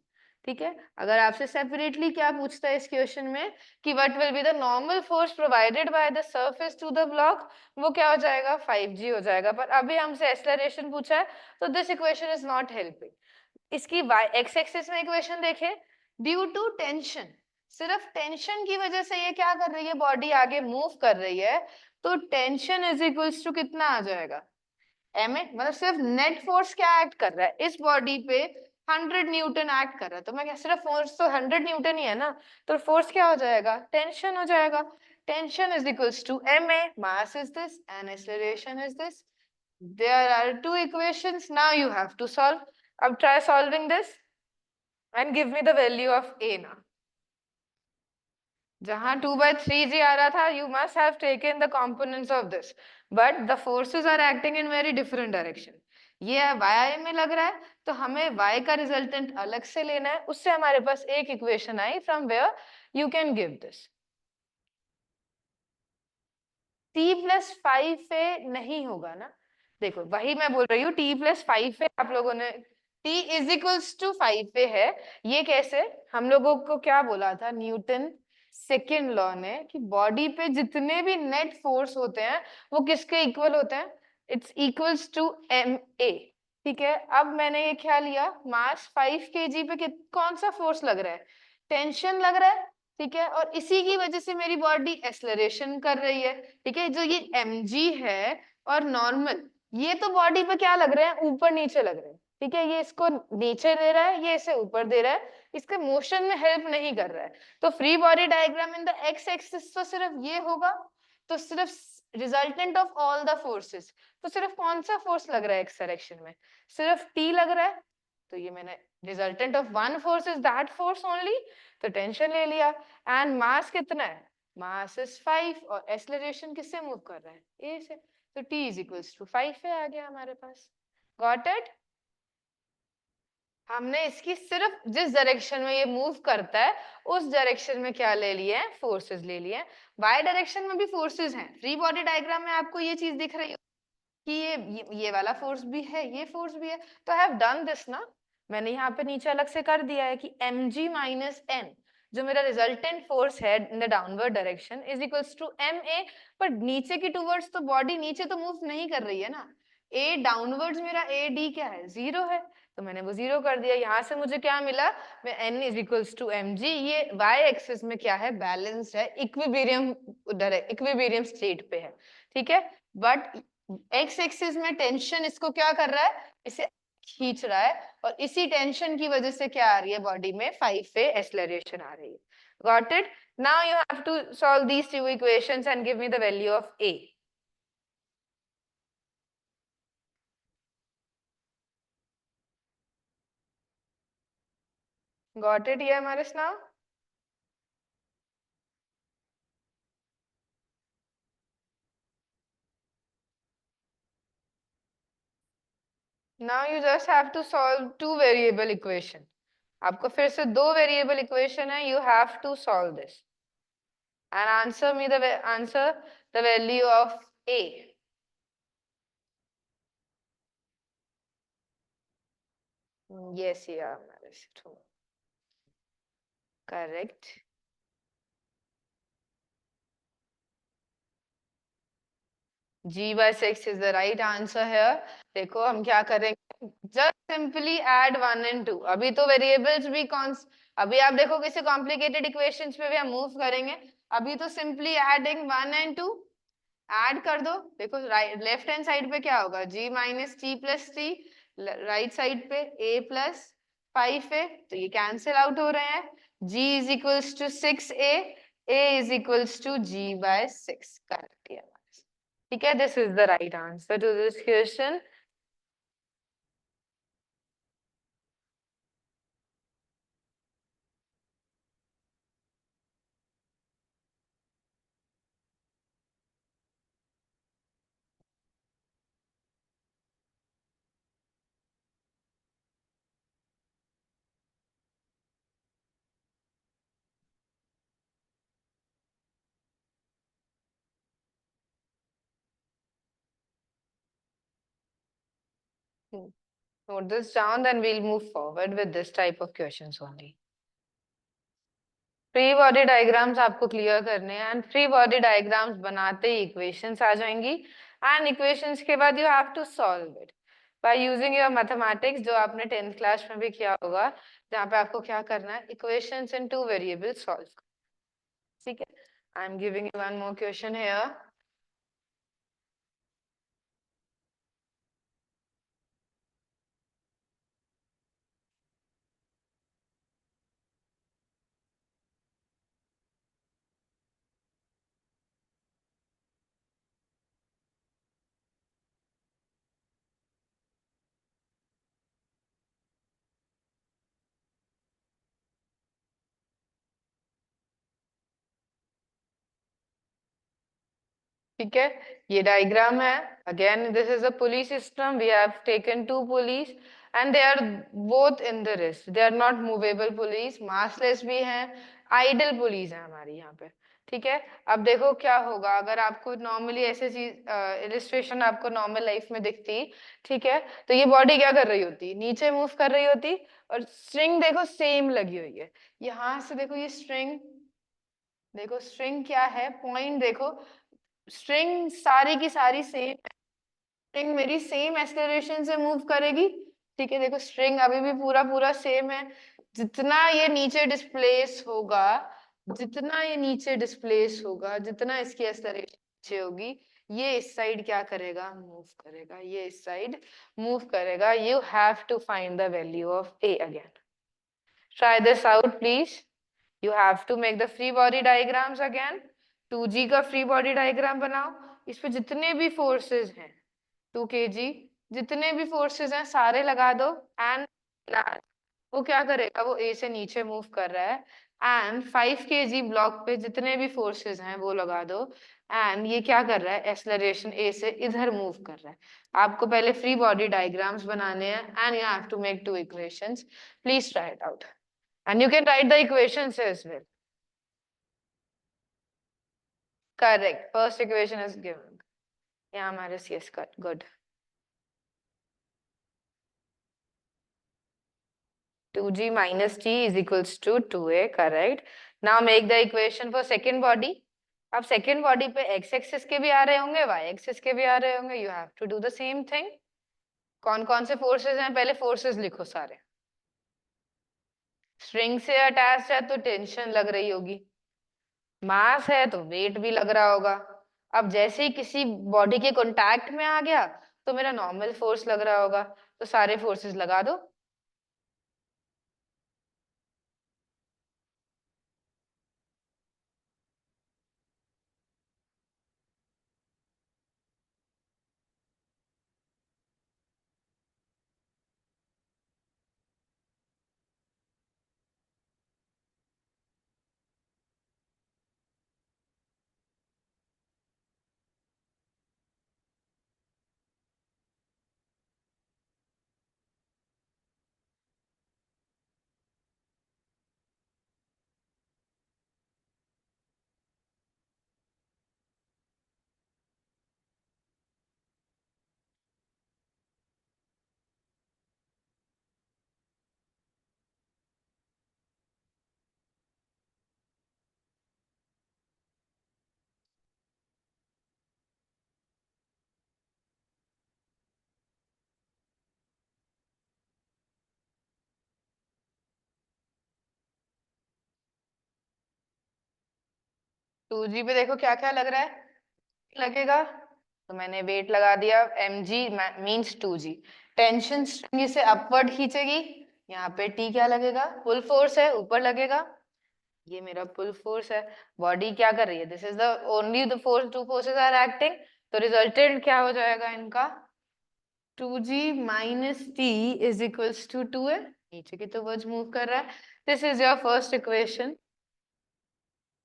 ठीक है। अगर आपसे सेपरेटली क्या पूछता है इस क्वेश्चन में कि what will be the normal force provided by the surface to the block, वो क्या हो जाएगा, 5g हो जाएगा। पर अभी हमसे एक्सेलरेशन पूछा है, तो this equation is not helping. इसकी x एक्सिस में इक्वेशन देखें, ड्यू टू टेंशन, सिर्फ टेंशन की वजह से ये क्या कर रही है, बॉडी आगे मूव कर रही है, तो टेंशन इज इक्वल्स टू कितना आ जाएगा, ma, मतलब सिर्फ नेट फोर्स क्या एक्ट कर रहा है इस बॉडी पे, 100 न्यूटन एक्ट कर रहा है, तो मैं क्या, सिर्फ फोर्स तो 100 न्यूटन ही है ना, तो फोर्स क्या हो जाएगा, टेंशन हो जाएगा। Tension is equals to ma, mass is this and acceleration is this. There are two equations, now you have to solve. अब try solving this and give me the value of a now. जहां 2/3g आ रहा था, you must have taken the components of this, but the forces are acting in very different direction. ये y में लग रहा है, तो हमें y का रिजल्टेंट अलग से लेना है, उससे हमारे पास एक equation I from where you can give this. t plus 5a नहीं होगा ना, देखो वही मैं बोल रही हूँ, t plus 5a आप लोगों ने t is equals to 5a है, ये कैसे, हम लोगों को क्या बोला था न्यूटन सेकेंड लॉ ने कि बॉडी पे जितने भी नेट फोर्स होते हैं वो किसके इक्वल होते हैं, इट्स इक्वल्स टू ma, ठीक है। अब मैंने ये क्या लिया, मास 5 kg पे कौन सा फोर्स लग रहा है, टेंशन लग रहा है, ठीक है, और इसी की वजह से मेरी बॉडी एक्सेलरेशन कर रही है, ठीक है। जो ये mg है और नॉर्मल, ये तो बॉडी पे क्या लग रहे हैं, ऊपर नीचे लग रहे हैं, ठीक है। ये इसको नीचे दे रहा है, ये इसे ऊपर दे रहा है, इसके मोशन में हेल्प नहीं कर रहा है। तो free body diagram in the x axis तो सिर्फ ये होगा, तो सिर्फ resultant of all the forces, तो सिर्फ कौन सा फोर्स लग रहा है एक्स डायरेक्शन में, सिर्फ टी लग रहा है, तो ये मैंने resultant of one force is that force only, तो टेंशन ले लिया। एंड मास कितना है, मास इज 5 और एक्सेलरेशन किससे मूव कर रहा है, ए से, तो t इज इक्वल्स टू 5 है, आ गया हमारे पास। Got it. हमने इसकी सिर्फ जिस डायरेक्शन में ये मूव करता है उस डायरेक्शन में क्या ले लिए हैं, फोर्सेस ले लिए हैं। वाई डायरेक्शन में भी फोर्सेस हैं, फ्री बॉडी डायग्राम में आपको ये चीज दिख रही है कि ये वाला फोर्स भी है, ये फोर्स भी है, तो आई हैव डन दिस ना, मैंने यहाँ पे नीचे अलग से कर दिया है कि mg माइनस n, जो मेरा रिजल्टेंट फोर्स है in the downward direction, is equals to ma, पर नीचे की टूवर्ड्स तो बॉडी नीचे तो मूव नहीं कर रही है ना, a डाउनवर्ड्स मेरा a d क्या है, जीरो है, तो मैंने वो जीरो कर दिया। यहाँ से मुझे क्या मिला, मैं n is equals to mg, ये y एक्सिस में क्या है, बैलेंस्ड है, इक्विलिब्रियम स्टेट पे है, ठीक है। बट एक्स एक्सिस में टेंशन इसको क्या कर रहा है, इसे खींच रहा है, और इसी टेंशन की वजह से क्या आ रही है, बॉडी में 5 पे एक्सेलरेशन आ रही है। Got it. Now you have to solve these two equations and give me the value of a। Got it, ये हमारे now now you just have to solve two variable equation, आपको फिर से दो वेरिएबल इक्वेशन है, you have to solve this and answer the value of a. Yes, yeah, correct. G/6 is the right answer here. देखो हम क्या करेंगे, just simply add 1 and 2. अभी तो वेरिएबल्स भी अभी आप देखो किसी कॉम्प्लिकेटेड इक्वेशंस पे भी हम मूव करेंगे, अभी तो सिंपली एडिंग 1 and 2 ऐड कर दो। देखो लेफ्ट हैंड साइड पे क्या होगा, g minus T plus T, right side पे a प्लस 5 है, तो ये कैंसिल आउट हो रहे हैं। g is equals to 6a, a is equals to g/6, correct है। ठीक है, this is the right answer to this question. Note this down, then we'll move forward with this type of questions only. Free body diagrams आपको clear करने हैं, and free body diagrams बनाते ही equations आ जाएंगी, and equations के बाद you have to solve it by using your mathematics, जो आपने 10th class में भी किया होगा, जहाँ पे आपको क्या करना है, इक्वेशंस इन 2 वेरिएबल्स सॉल्व। ठीक है, I am giving you one more question here. ठीक है, ये डायग्राम है, again this is a pulley system, we have taken 2 pulleys and they are both in the rest, they are not movable pulleys, massless भी हैं, idol pulleys है हमारी यहाँ पे। ठीक है, अब देखो क्या होगा अगर आपको नॉर्मली ऐसे चीज इलिस्ट्रेशन आपको नॉर्मल लाइफ में दिखती, ठीक है, तो ये बॉडी क्या कर रही होती, नीचे मूव कर रही होती, और स्ट्रिंग देखो सेम लगी हुई है, यहाँ से देखो ये स्ट्रिंग, देखो स्ट्रिंग क्या है, पॉइंट देखो, स्ट्रिंग सारी की सारी सेम, स्ट्रिंग मेरी सेम एक्सेलरेशन से मूव करेगी। ठीक है, देखो स्ट्रिंग अभी भी पूरा पूरा सेम है, जितना ये नीचे डिस्प्लेस होगा, जितना ये नीचे डिस्प्लेस होगा, जितना इसकी एक्सेलरेशन नीचे होगी, ये इस साइड क्या करेगा, मूव करेगा, ये इस साइड मूव करेगा। You have to find the value of a again. Try this out please. You have to make the free body diagrams again. 2G का free body diagram बनाओ, इस पे जितने भी forces हैं 2 kg, जितने भी forces हैं सारे लगा दो, and वो क्या करेगा, वो A से नीचे move कर रहा है, and 5 kg block पे जितने भी forces हैं वो लगा दो, and ये क्या कर रहा है, acceleration A से इधर move कर रहा है। आपको पहले free body diagrams बनाने हैं, and you have to make 2 equations. Please try it out. And you can write the equations as well. Correct. First equation is given. Yeah, Maris, yes, good. 2g minus t is equals to 2a, correct. Now make the equation for second body. अब second body पे x axis के भी आ रहे होंगे, y axis के भी आ रहे होंगे. You have to do the same thing. कौन कौन से forces हैं, पहले forces लिखो सारे. String से attached है तो tension लग रही होगी. मास है तो वेट भी लग रहा होगा। अब जैसे ही किसी बॉडी के कांटेक्ट में आ गया तो मेरा नॉर्मल फोर्स लग रहा होगा, तो सारे फोर्सेस लगा दो। 2g पे देखो क्या क्या लग रहा है, लगेगा, तो मैंने वेट लगा दिया, mg means 2g। Tension string इसे अपवर्ड खींचेगी, यहाँ पे t क्या लगेगा, पुल फोर्स है, ऊपर लगेगा, ये मेरा पुल फोर्स है। बॉडी क्या कर रही है, this is the only the force, two forces are acting, तो रिजल्टेंट क्या हो जाएगा इनका, 2g minus t is equals to 2a, नीचे की तरफ मूव कर रहा है। This is your first equation.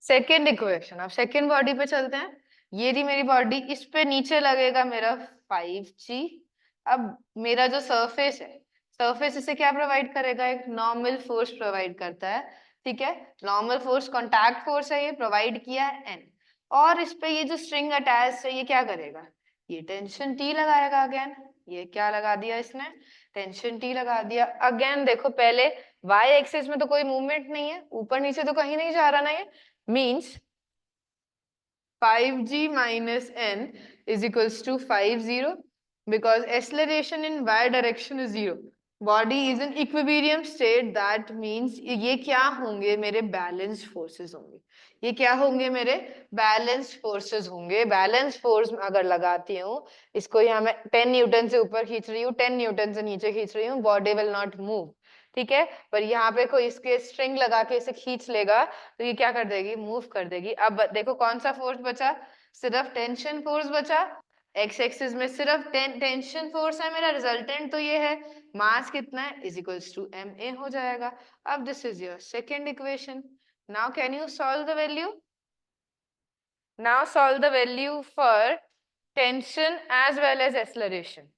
Second equation, अब सेकेंड बॉडी पे चलते हैं, ये रही मेरी बॉडी, इस पे नीचे लगेगा मेरा 5g। अब मेरा जो सरफेस है, सरफेस इसे क्या प्रोवाइड करेगा, एक नॉर्मल फोर्स प्रोवाइड करता है, ठीक है, नॉर्मल फोर्स कॉन्टैक्ट फोर्स है, ये प्रोवाइड किया है n, और इस पे ये जो स्ट्रिंग अटैच है ये क्या करेगा, ये टेंशन t लगाएगा अगेन, ये क्या लगा दिया इसने, टेंशन t लगा दिया अगेन। देखो पहले y एक्सिस में तो कोई मूवमेंट नहीं है, ऊपर नीचे तो कहीं नहीं जा रहा ना, ये means 5g minus n is equals to 50 because acceleration in y direction is 0. Body is in equilibrium state, that means ये क्या होंगे मेरे बैलेंस फोर्सेस होंगे, ये क्या होंगे मेरे बैलेंस फोर्सेस होंगे। बैलेंस फोर्स अगर लगाती हूँ, इसको यहाँ मैं 10 न्यूटन से ऊपर खींच रही हूँ, 10 न्यूटन से नीचे खींच रही हूँ, बॉडी विल नॉट मूव, ठीक है, पर यहाँ पे कोई इसके स्ट्रिंग लगा के इसे खींच लेगा तो ये क्या कर देगी, मूव कर देगी। अब देखो कौन सा फोर्स बचा, सिर्फ टेंशन फोर्स बचा, एक्स एक्सिस में सिर्फ टेंशन फोर्स है मेरा, रिजल्टेंट तो ये है, मास कितना है इज इक्वल्स टू ma हो जाएगा। अब this is your second equation. Now can you solve the value, now solve the value for tension as well as acceleration.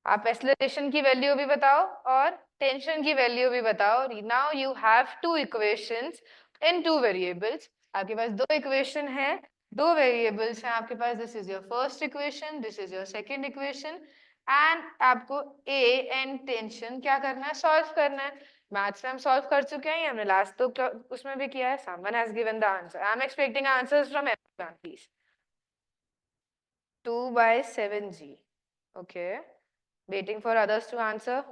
आप एक्सेलरेशन की वैल्यू भी बताओ और टेंशन की वैल्यू भी बताओ। Now you have two equations in two variables, आपके पास दो इक्वेशन है, दो वेरिएबल्स हैं आपके पास, this is your first equation, this is your second equation, and आपको ए एंड टेंशन क्या करना है, सॉल्व करना है। मैथ्स में हम सॉल्व कर चुके हैं, हमने लास्ट तो उसमें भी किया है। Someone has given the answer, I am expecting answers from everyone please. 2/7g, okay, waiting for others to answer.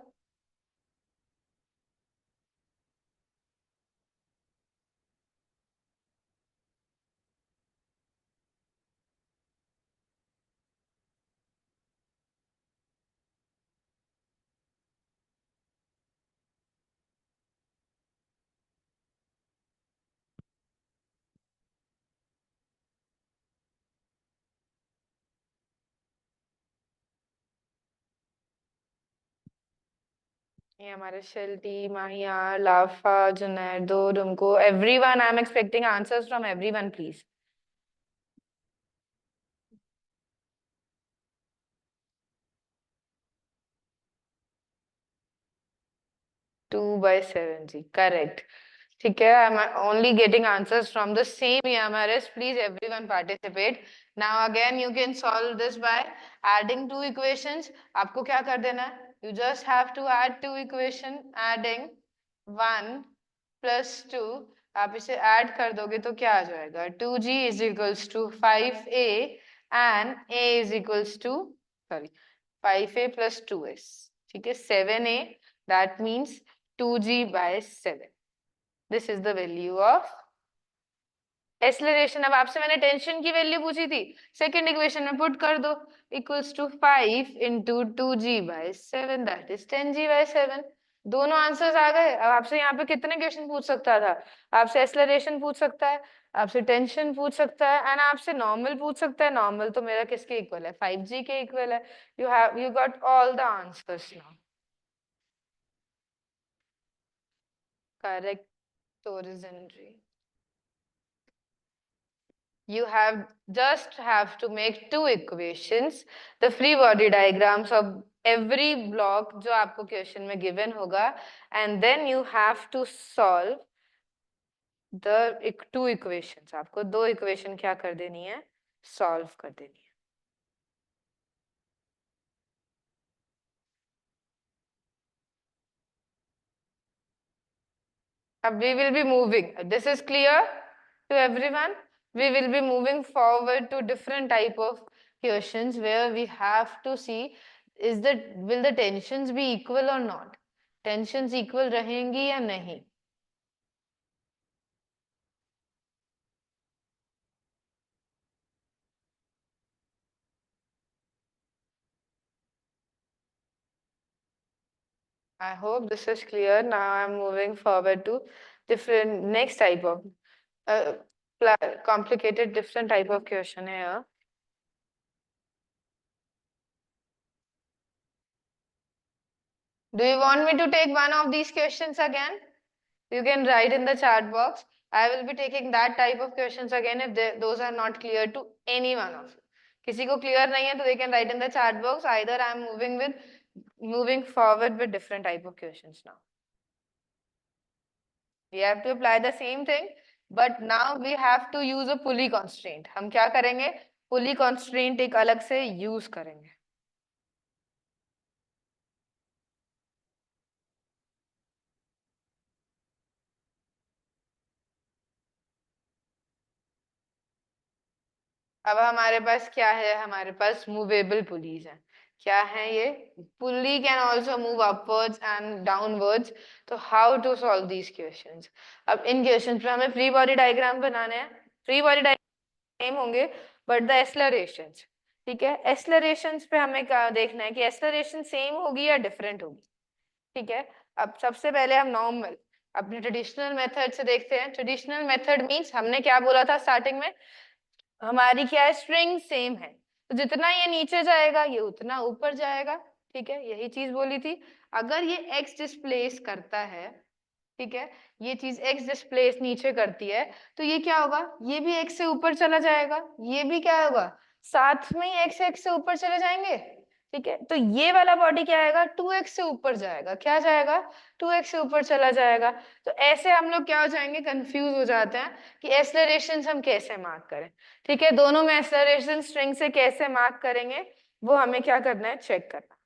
ये हमारे शिल्टी, माहिया, लाफा, जुनैद, दो रुमको, everyone, I am expecting answers from everyone please. Two by seven g, correct, ठीक है, I am only getting answers from the same EMRS, please everyone participate. Now again you can solve this by adding two equations. आपको क्या कर देना है, you just have to add two equation, adding 1 plus 2, आप इसे add कर दोगे तो क्या आ जाएगा, 2g is equals to 5a and a is equals to, sorry, 5a plus 2s, ठीक है, 7a, that means 2g by 7. This is the value of acceleration. अब आपसे मैंने टेंशन की वैल्यू पूछी थी, सेकेंड इक्वेशन में पुट कर दो, equals to 5 into 2g by 7, that is 10g by 7। दोनों आंसर्स आ गए। अब आपसे यहाँ पे कितने क्वेश्चन पूछ सकता था, आपसे एक्सेलरेशन पूछ सकता है, आपसे टेंशन पूछ सकता है, एंड आपसे नॉर्मल पूछ सकता है। नॉर्मल तो मेरा किसके इक्वल है, 5g के इक्वल है। You got all the answers now, correct originally. You have to make two equations, the free body diagrams of every block जो आपको क्वेश्चन में given होगा, and then you have to solve the two equations। आपको दो equation क्या कर देनी है, सॉल्व कर देनी है। अब we will be moving, this is clear to everyone, we will be moving forward to different type of questions where we have to see will the tensions be equal or not, tensions equal रहेंगी या नहीं। I hope this is clear. Now I'm moving forward to different next type of uh, complicated different type of question here. Do you want me to take one of these questions again? You can write in the chat box. I will be taking that type of questions again if those are not clear to any one of you. किसी को clear नहीं है तो they can write in the chat box. Either I am moving forward with different type of questions now. We have to apply the same thing, but now we have to use a pulley constraint. हम क्या करेंगे? Pulley constraint एक अलग से use करेंगे. अब हमारे पास क्या है? हमारे पास मूवेबल पुलीज है. क्या है ये? Pulley can also move upwards and downwards. तो how to solve these questions? अब इन क्वेश्चंस पे हमें फ्री बॉडी डायग्राम बनाने हैं. फ्री बॉडी डायग्राम सेम होंगे बट द एक्सेलरेशंस, ठीक है, एक्सेलरेशंस पे हमें क्या देखना है कि एक्सेलरेशन सेम होगी या डिफरेंट होगी. ठीक है. अब सबसे पहले हम नॉर्मल अपने ट्रेडिशनल मेथड से देखते हैं. ट्रेडिशनल मेथड मींस हमने क्या बोला था स्टार्टिंग में? हमारी क्या है? स्ट्रिंग सेम है तो जितना ये नीचे जाएगा ये उतना ऊपर जाएगा. ठीक है, यही चीज बोली थी. अगर ये x डिस्प्लेस करता है, ठीक है, ये चीज x डिस्प्लेस नीचे करती है तो ये क्या होगा? ये भी x से ऊपर चला जाएगा. ये भी क्या होगा? साथ में ही x से ऊपर चले जाएंगे. ठीक है, तो ये वाला बॉडी क्या आएगा? 2x से ऊपर जाएगा. क्या जाएगा? 2x से ऊपर चला जाएगा. तो ऐसे हम लोग क्या हो जाएंगे? कंफ्यूज हो जाते हैं कि एक्सेलरेशन हम कैसे मार्क करें. ठीक है, दोनों में एक्सेलरेशन स्ट्रिंग से कैसे मार्क करेंगे वो हमें क्या करना है? चेक करना.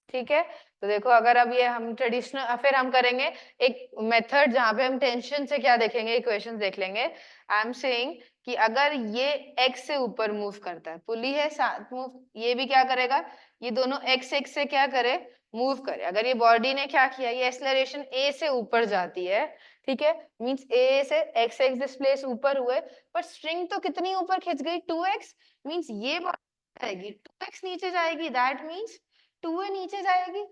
ठीक है, तो देखो अगर अब ये हम ट्रेडिशनल फिर हम करेंगे एक मेथड जहां पे हम टेंशन से क्या देखेंगे? इक्वेशंस देख लेंगे. आई एम सेइंग कि अगर ये x से ऊपर मूव करता है, पुली है साथ मूव, ये भी क्या करेगा? ये दोनों x से क्या करे? मूव करे. अगर ये बॉडी ने क्या किया? ये एक्सेलरेशन a से ऊपर जाती है. ठीक है, मींस a से x डिस्प्लेस ऊपर हुए पर स्ट्रिंग तो कितनी ऊपर खिंच गई? 2x. मींस ये बॉडी जाएगी 2x नीचे जाएगी. दैट मींस 2a नीचे जाएगी.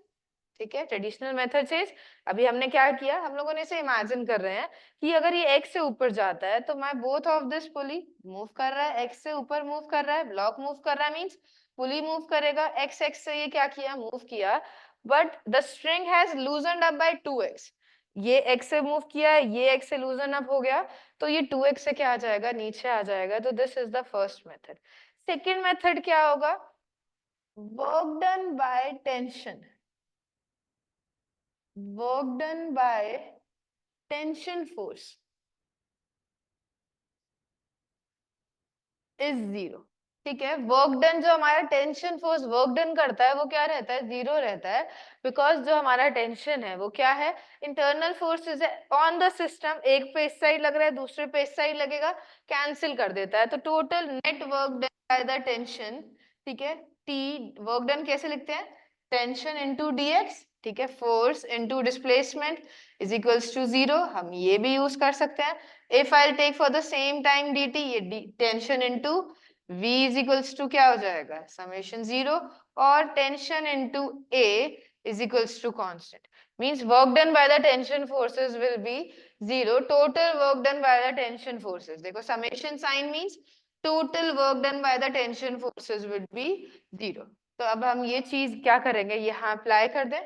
ठीक है, ट्रेडिशनल मेथड से अभी हमने क्या किया? हम लोगों ने इसे इमेजिन कर रहे हैं कि अगर ये x से ऊपर जाता है तो मैं both of this pulley move कर रहा है, x से ऊपर मूव कर रहा है, ब्लॉक मूव कर रहा है, मींस पुली मूव करेगा. x से ये क्या किया? मूव किया, but the string has loosened up by 2x. ये x से मूव किया है, ये x से लूजन अप हो गया तो ये 2x से क्या आ जाएगा? नीचे आ जाएगा. तो this is the first method. Second method क्या होगा? work done by tension. Work done by tension force is zero. ठीक है, वर्क डन जो हमारा टेंशन फोर्स वर्क डन करता है वो क्या रहता है? जीरो रहता है. बिकॉज जो हमारा टेंशन है वो क्या है? इंटरनल फोर्सेस है ऑन द सिस्टम. एक पे इस साइड लग रहा है, दूसरे पे इस साइड लगेगा, कैंसिल कर देता है. तो total net work done by the tension, ठीक है, टी वर्क डन कैसे लिखते हैं? Tension into dx. ठीक है, force into displacement is equals to zero. हम ये भी यूज कर सकते हैं. If I take for the same time dt, ये tension into v is equals to क्या हो जाएगा? Summation zero. और tension into a is equals to constant. Means work done by the tension forces will be zero. Total work done by the tension forces, देखो summation sign means total work done by the tension forces will be zero. तो अब हम ये चीज क्या करेंगे? यहाँ apply कर दें.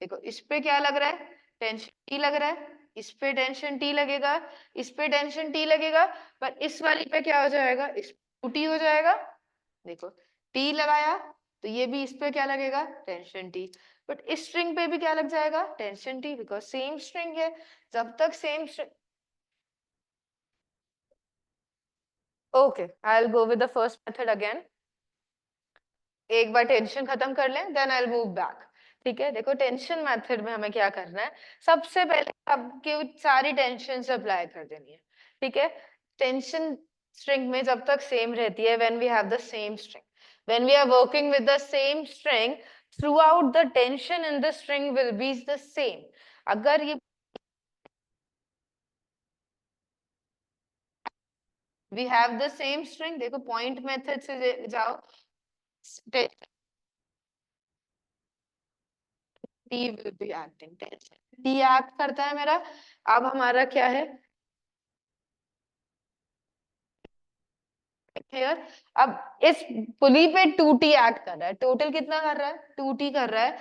देखो इस पे क्या लग रहा है? टेंशन टी लग रहा है. इस पे टेंशन टी लगेगा, इस पे टेंशन टी लगेगा, पर इस वाली पे क्या हो जाएगा? इस टी हो जाएगा. देखो टी लगाया तो ये भी इस पे क्या लगेगा? Tension T. बट इस स्ट्रिंग पे भी क्या लग जाएगा? Tension T, because same string है. जब तक same string. Okay, I will go with the first method again. एक बार टेंशन खत्म कर लें, then I will move back. ठीक है, देखो टेंशन मेथड में हमें क्या करना है? सबसे पहले आपके सारी टेंशन अप्लाई कर देनी है. ठीक है, टेंशन स्ट्रिंग में जब तक सेम रहती है, when we have the same string, when we are working with the same string, throughout the tension in the string will be the same. अगर ये we have the same string, देखो point method से जाओ, T will be acting. Tension T act करता है मेरा. अब हमारा क्या है here? अब इस पुली पे 2T एक्ट कर रहा है. टोटल कितना कर रहा है? 2T कर रहा है.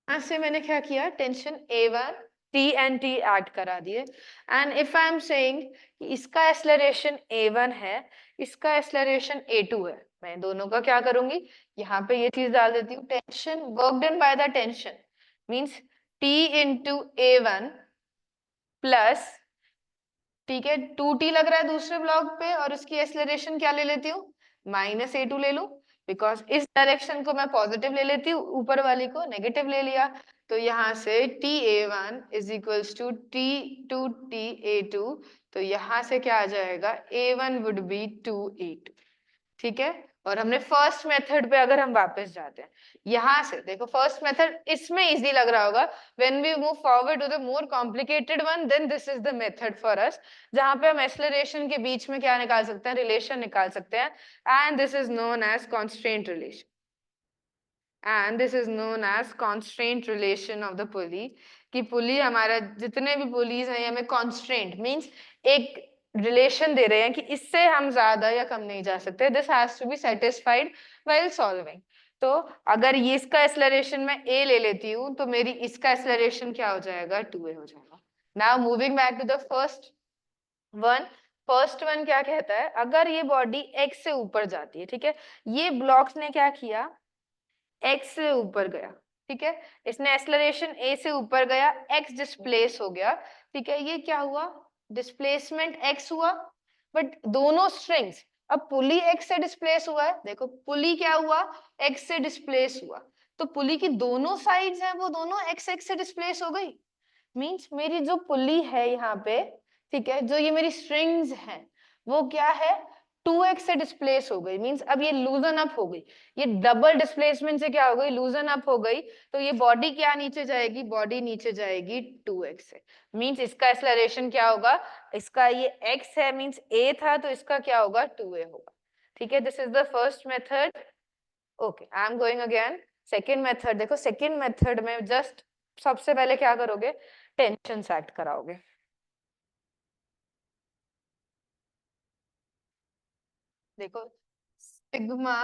यहां से मैंने क्या किया? Tension A1 T and T add करा दिए. And if I am saying इसका एक्सेलरेशन A1 है, इसका एक्सेलरेशन A2 है, मैं दोनों का क्या करूंगी? यहाँ पे ये चीज डाल देती हूँ. Tension work done by the tension means T into A1 plus, ठीक है, 2T लग रहा है दूसरे ब्लॉक पे और उसकी एक्सेलरेशन क्या ले लेती हूँ? -A2 ले लूं. बिकॉज इस डायरेक्शन को मैं पॉजिटिव ले लेती हूँ, ऊपर वाली को नेगेटिव ले लिया. तो यहाँ से TA1 is equals to T2TA2. तो यहाँ से क्या आ जाएगा? A1 would be 2A2. ठीक है. और हमने फर्स्ट मेथड पे अगर हम वापस जाते हैं, यहां से देखो फर्स्ट मेथड इसमें इजी लग रहा होगा. When we move forward to the more complicated one, then this is the method for us, जहां पे हम एक्सेलरेशन के बीच में क्या निकाल सकते हैं? रिलेशन निकाल सकते हैं. And this is known as constant relation. And this is known as constant relation of the pulley. कि पुली हमारा जितने भी पुलीज हैं हमें कांस्टेंट मींस एक रिलेशन दे रहे हैं कि इससे हम ज्यादा या कम नहीं जा सकते. This has to be satisfied while solving. तो अगर ये इसका एक्सेलरेशन मैं a ले लेती हूँ तो मेरी इसका एक्सेलरेशन क्या हो जाएगा? 2a हो जाएगा. Now moving back to the first one क्या कहता है? अगर ये बॉडी x से ऊपर जाती है, ठीक है, ये ब्लॉक्स ने क्या किया? x से ऊपर गया, ठीक है, इसने एक्सेलरेशन a से ऊपर गया, x डिस्प्लेस हो गया. ठीक है, ये क्या हुआ? डिस्प्लेसमेंट x हुआ. बट दोनों स्ट्रिंग्स, अब पुली x से डिस्प्लेस हुआ है, देखो पुली क्या हुआ? x से डिस्प्लेस हुआ. तो पुली की दोनों साइड्स हैं वो दोनों x से डिस्प्लेस हो गई. मींस मेरी जो पुली है यहाँ पे, ठीक है, जो ये मेरी स्ट्रिंग्स हैं वो क्या है? 2x से डिस्प्लेस हो गई. मींस अब ये लूजन अप हो गई. ये डबल डिस्प्लेसमेंट से क्या हो गई? लूजन अप हो गई. तो ये बॉडी क्या नीचे जाएगी? बॉडी नीचे जाएगी 2x से. मींस इसका एक्सेलरेशन क्या होगा? इसका ये x है मींस a था तो इसका क्या होगा? 2a होगा. ठीक है, this is the first method. Okay, I am going again. Second method देखो. सेकेंड मेथड में जस्ट सबसे पहले क्या करोगे? टेंशन एक्ट कराओगे. देखो sigma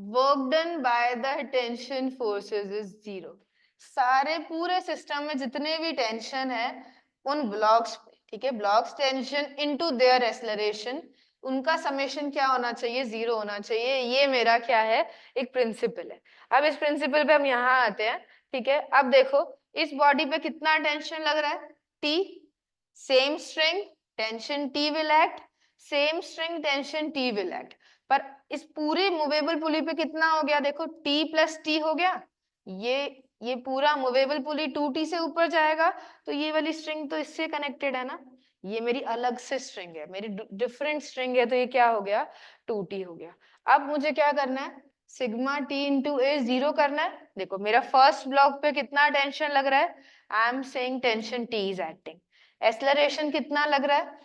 work done by the tension forces is 0. सारे पूरे सिस्टम में जितने भी टेंशन है उन ब्लॉक्स पे, ठीक है, blocks tension into their acceleration, उनका समेशन क्या होना चाहिए? 0 होना चाहिए. ये मेरा क्या है? एक प्रिंसिपल है. अब इस प्रिंसिपल पे हम यहाँ आते हैं. ठीक है, अब देखो इस बॉडी पे कितना टेंशन लग रहा है? T. Same string tension T will act. Same string tension T will act. पर इस पूरे मूवेबल पुली पे कितना हो गया? देखो T प्लस T हो गया. ये पूरा मूवेबल पुली 2T से ऊपर जाएगा तो ये वाली स्ट्रिंग तो इससे कनेक्टेड है ना. ये मेरी अलग से स्ट्रिंग है, मेरी डिफरेंट स्ट्रिंग है, तो ये क्या हो गया? 2T हो गया. अब मुझे क्या करना है? सिग्मा T इंटू ए 0 करना है. देखो मेरा फर्स्ट ब्लॉक पे कितना टेंशन लग रहा है? I am saying tension T is acting. Acceleration कितना लग रहा है?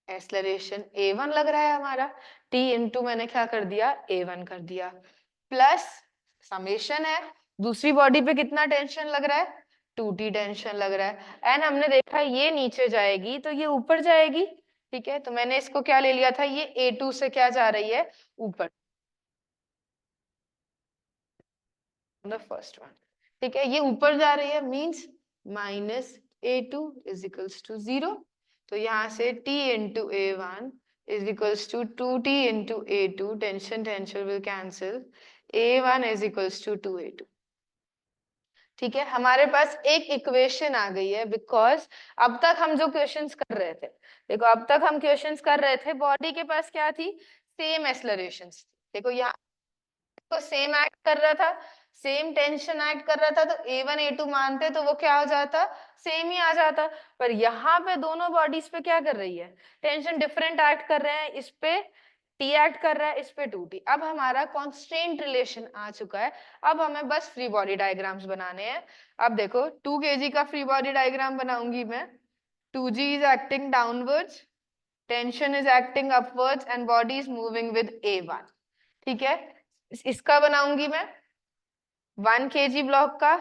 एक्सेलरेशन A1 लग रहा है हमारा. T इंटू मैंने क्या कर दिया? A1 कर दिया. प्लस समेशन है. दूसरी बॉडी पे कितना टेंशन लग रहा है? 2T टेंशन लग रहा है. एंड हमने देखा ये नीचे जाएगी तो ये ऊपर जाएगी. ठीक है, तो मैंने इसको क्या ले लिया था? ये A2 से क्या जा रही है? ऊपर. The first one. ठीक है, ये ऊपर जा रही है means -A2 is equals to 0. तो यहाँ से T into A1 is equals to 2T into A2. Tension will cancel. A1 is equals to 2A2. ठीक है, हमारे पास एक इक्वेशन आ गई है. बिकॉज अब तक हम जो क्वेश्चंस कर रहे थे, देखो अब तक हम क्वेश्चंस कर रहे थे, बॉडी के पास क्या थी? सेम एक्सेलरेशंस. देखो यहाँ तो सेम एक्ट कर रहा था, सेम टेंशन एक्ट कर रहा था, तो A1 A2 मानते तो वो क्या हो जाता? सेम ही आ जाता. पर यहाँ पे दोनों बॉडीज पे क्या कर रही है? टेंशन डिफरेंट एक्ट कर रहे हैं. इस पे T एक्ट कर रहा है, इस पे 2T. अब हमारा कांस्टेंट रिलेशन आ चुका है. अब हमें बस फ्री बॉडी डायग्राम्स बनाने हैं. अब देखो 2 kg का फ्री बॉडी डायग्राम बनाऊंगी मैं. 2G is acting downwards, tension is acting upwards and body is moving with A1. ठीक है, इसका बनाऊंगी मैं 1 kg ब्लॉक का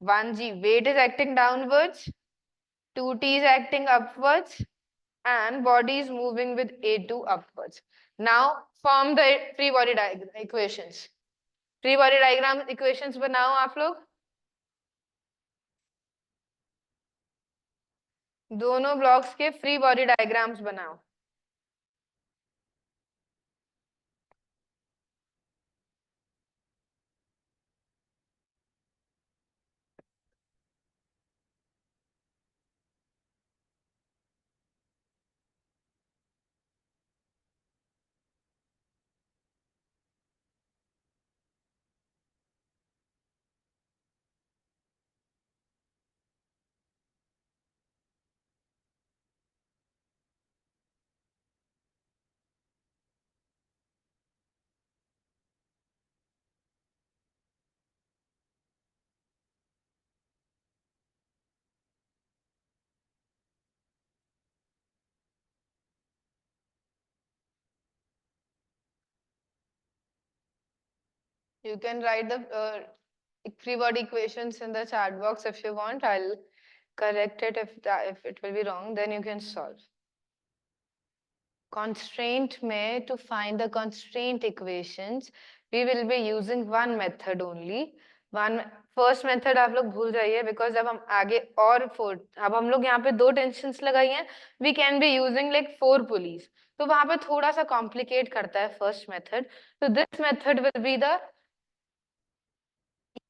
1g weight is acting downwards 2t is acting upwards and body is moving with A2 upwards. Now form the free body equations. Free body diagram equations बनाओ आप लोग दोनों ब्लॉक्स के फ्री बॉडी डायग्राम्स बनाओ You can write the free body equations in the chat box if you want. I'll correct it if it will be wrong. Then you can solve. Constraint में to find the constraint equations, we will be using one method only. One first method आप लोग भूल जाइए because अब हम आगे और four अब हम लोग यहाँ पे दो tensions लगाई हैं. We can be using like 4 pulleys. तो वहाँ पे थोड़ा सा complicate करता है first method. So this method will be the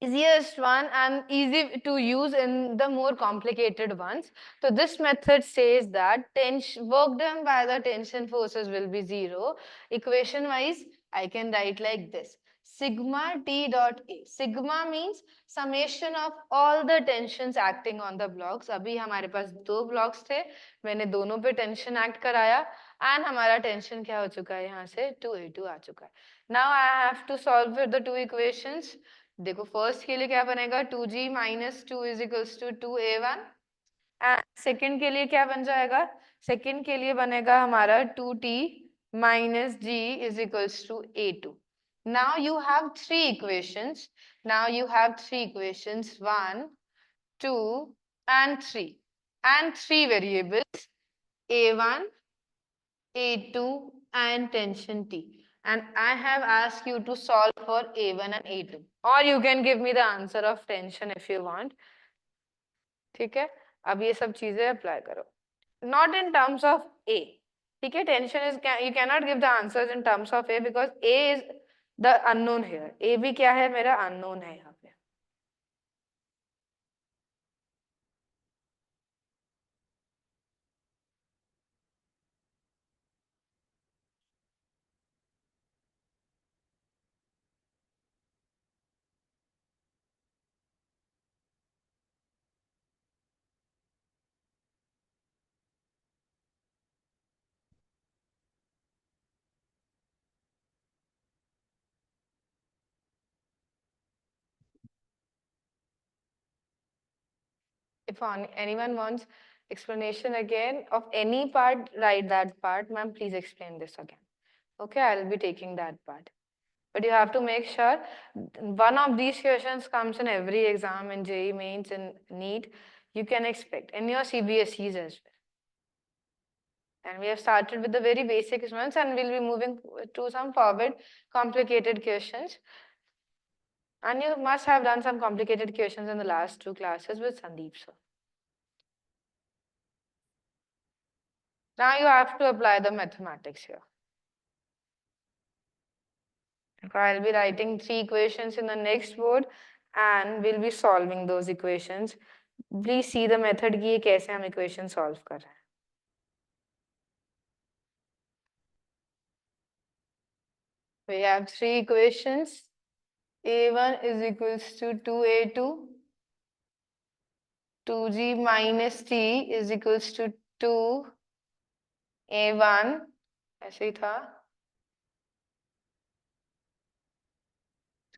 easiest one and easy to use in the more complicated ones. So this method says that tension work done by the tension forces will be 0. Equation wise, I can write like this. Sigma T dot A. Sigma means summation of all the tensions acting on the blocks. अभी हमारे पास दो blocks थे, मैंने दोनों पे tension act कराया and हमारा tension क्या हो चुका है यहाँ से 2A2 आ चुका है. Now I have to solve with the two equations. देखो फर्स्ट के लिए क्या बनेगा 2g minus 2 is equals to 2a1 and second के लिए क्या बन जाएगा सेकेंड के लिए बनेगा हमारा 2t minus g is equals to a2 now you have three equations 1 2 and 3 and three variables a1 a2 and tension t and I have asked you to solve for a1 and a2 or you can give me the answer of tension if you want. ठीक है अब ये सब चीजें apply करो not in terms of a ठीक है tension is you cannot give the answers in terms of a because a is the unknown here a भी क्या है मेरा unknown है यहाँ पे If anyone wants explanation again of any part, write that part. Ma'am, please explain this again. Okay, I'll be taking that part. But you have to make sure one of these questions comes in every exam in JEE Mains and NEET. You can expect in your CBSEs as well. And we have started with the very basic ones and we'll be moving to some forward complicated questions. And you must have done some complicated questions in the last two classes with Sandeep sir. Now you have to apply the mathematics here. Okay, I'll be writing 3 equations in the next board and we'll be solving those equations. Please see the method कि ये कैसे हम equation solve कर रहे हैं. We have 3 equations. A1 is equals to 2A2. 2G minus T is equals to 2A1. ऐसे ही था.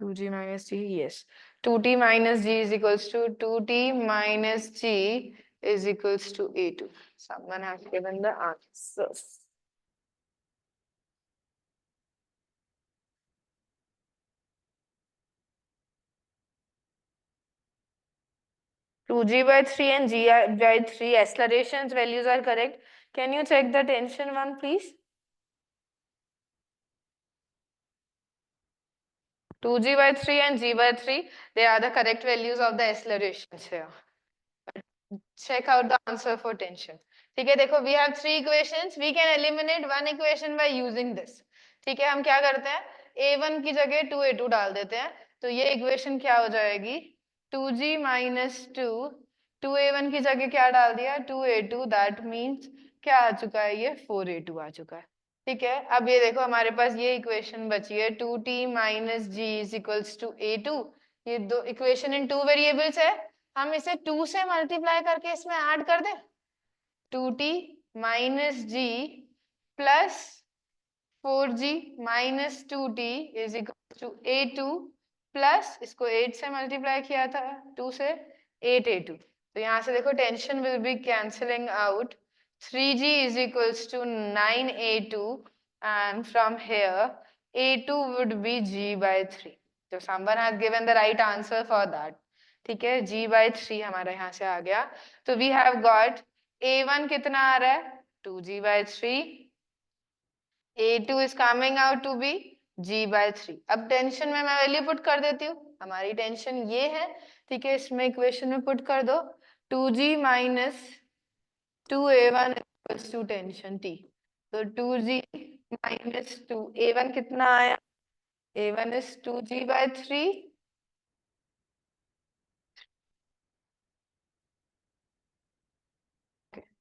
2G minus T, yes. 2T minus G is equals to 2T minus G is equals to A2. Someone has given the answers. 2g/3 and g/3 accelerations values are correct. Can you check the tension one, please? 2g/3 and g/3, they are the correct values of the accelerations here. Check out the answer for tension. ठीक है, देखो we have three equations. We can eliminate one equation by using this. ठीक है, हम क्या करते हैं, a1 की जगह 2a2 डाल देते हैं, तो ये इक्वेशन क्या हो जाएगी, 2g minus 2, 2a1 की जगह क्या डाल दिया, 2a2, दैट मीन्स क्या आ चुका है, ये 4a2 आ चुका है. ठीक है, अब ये देखो हमारे पास ये इक्वेशन बची है 2t minus g is equals to a2. ये दो इक्वेशन इन टू वेरिएबल्स है, हम इसे 2 से मल्टीप्लाई करके इसमें ऐड कर दें, 2t minus g plus 4g minus 2t is equal to a2 plus इसको 8 से मल्टीप्लाई किया था 2 से, 8a2. तो यहाँ से देखो tension will be cancelling out, 3g is equals to 9a2 and from here a2 would be g/3. So someone has given the right answer for that. ठीक है, g/3 हमारा यहाँ से आ गया. तो we have got a1 कितना आ रहा है, 2g/3, a2 is coming out to be g/3. अब टेंशन में मैं वैल्यू पुट कर देती हूँ, हमारी टेंशन ये है, ठीक है, इसमें इक्वेशन में पुट कर दो 2g minus 2a1 equals to tension t. तो 2g minus 2, a1 कितना आया, a1 is 2g/3.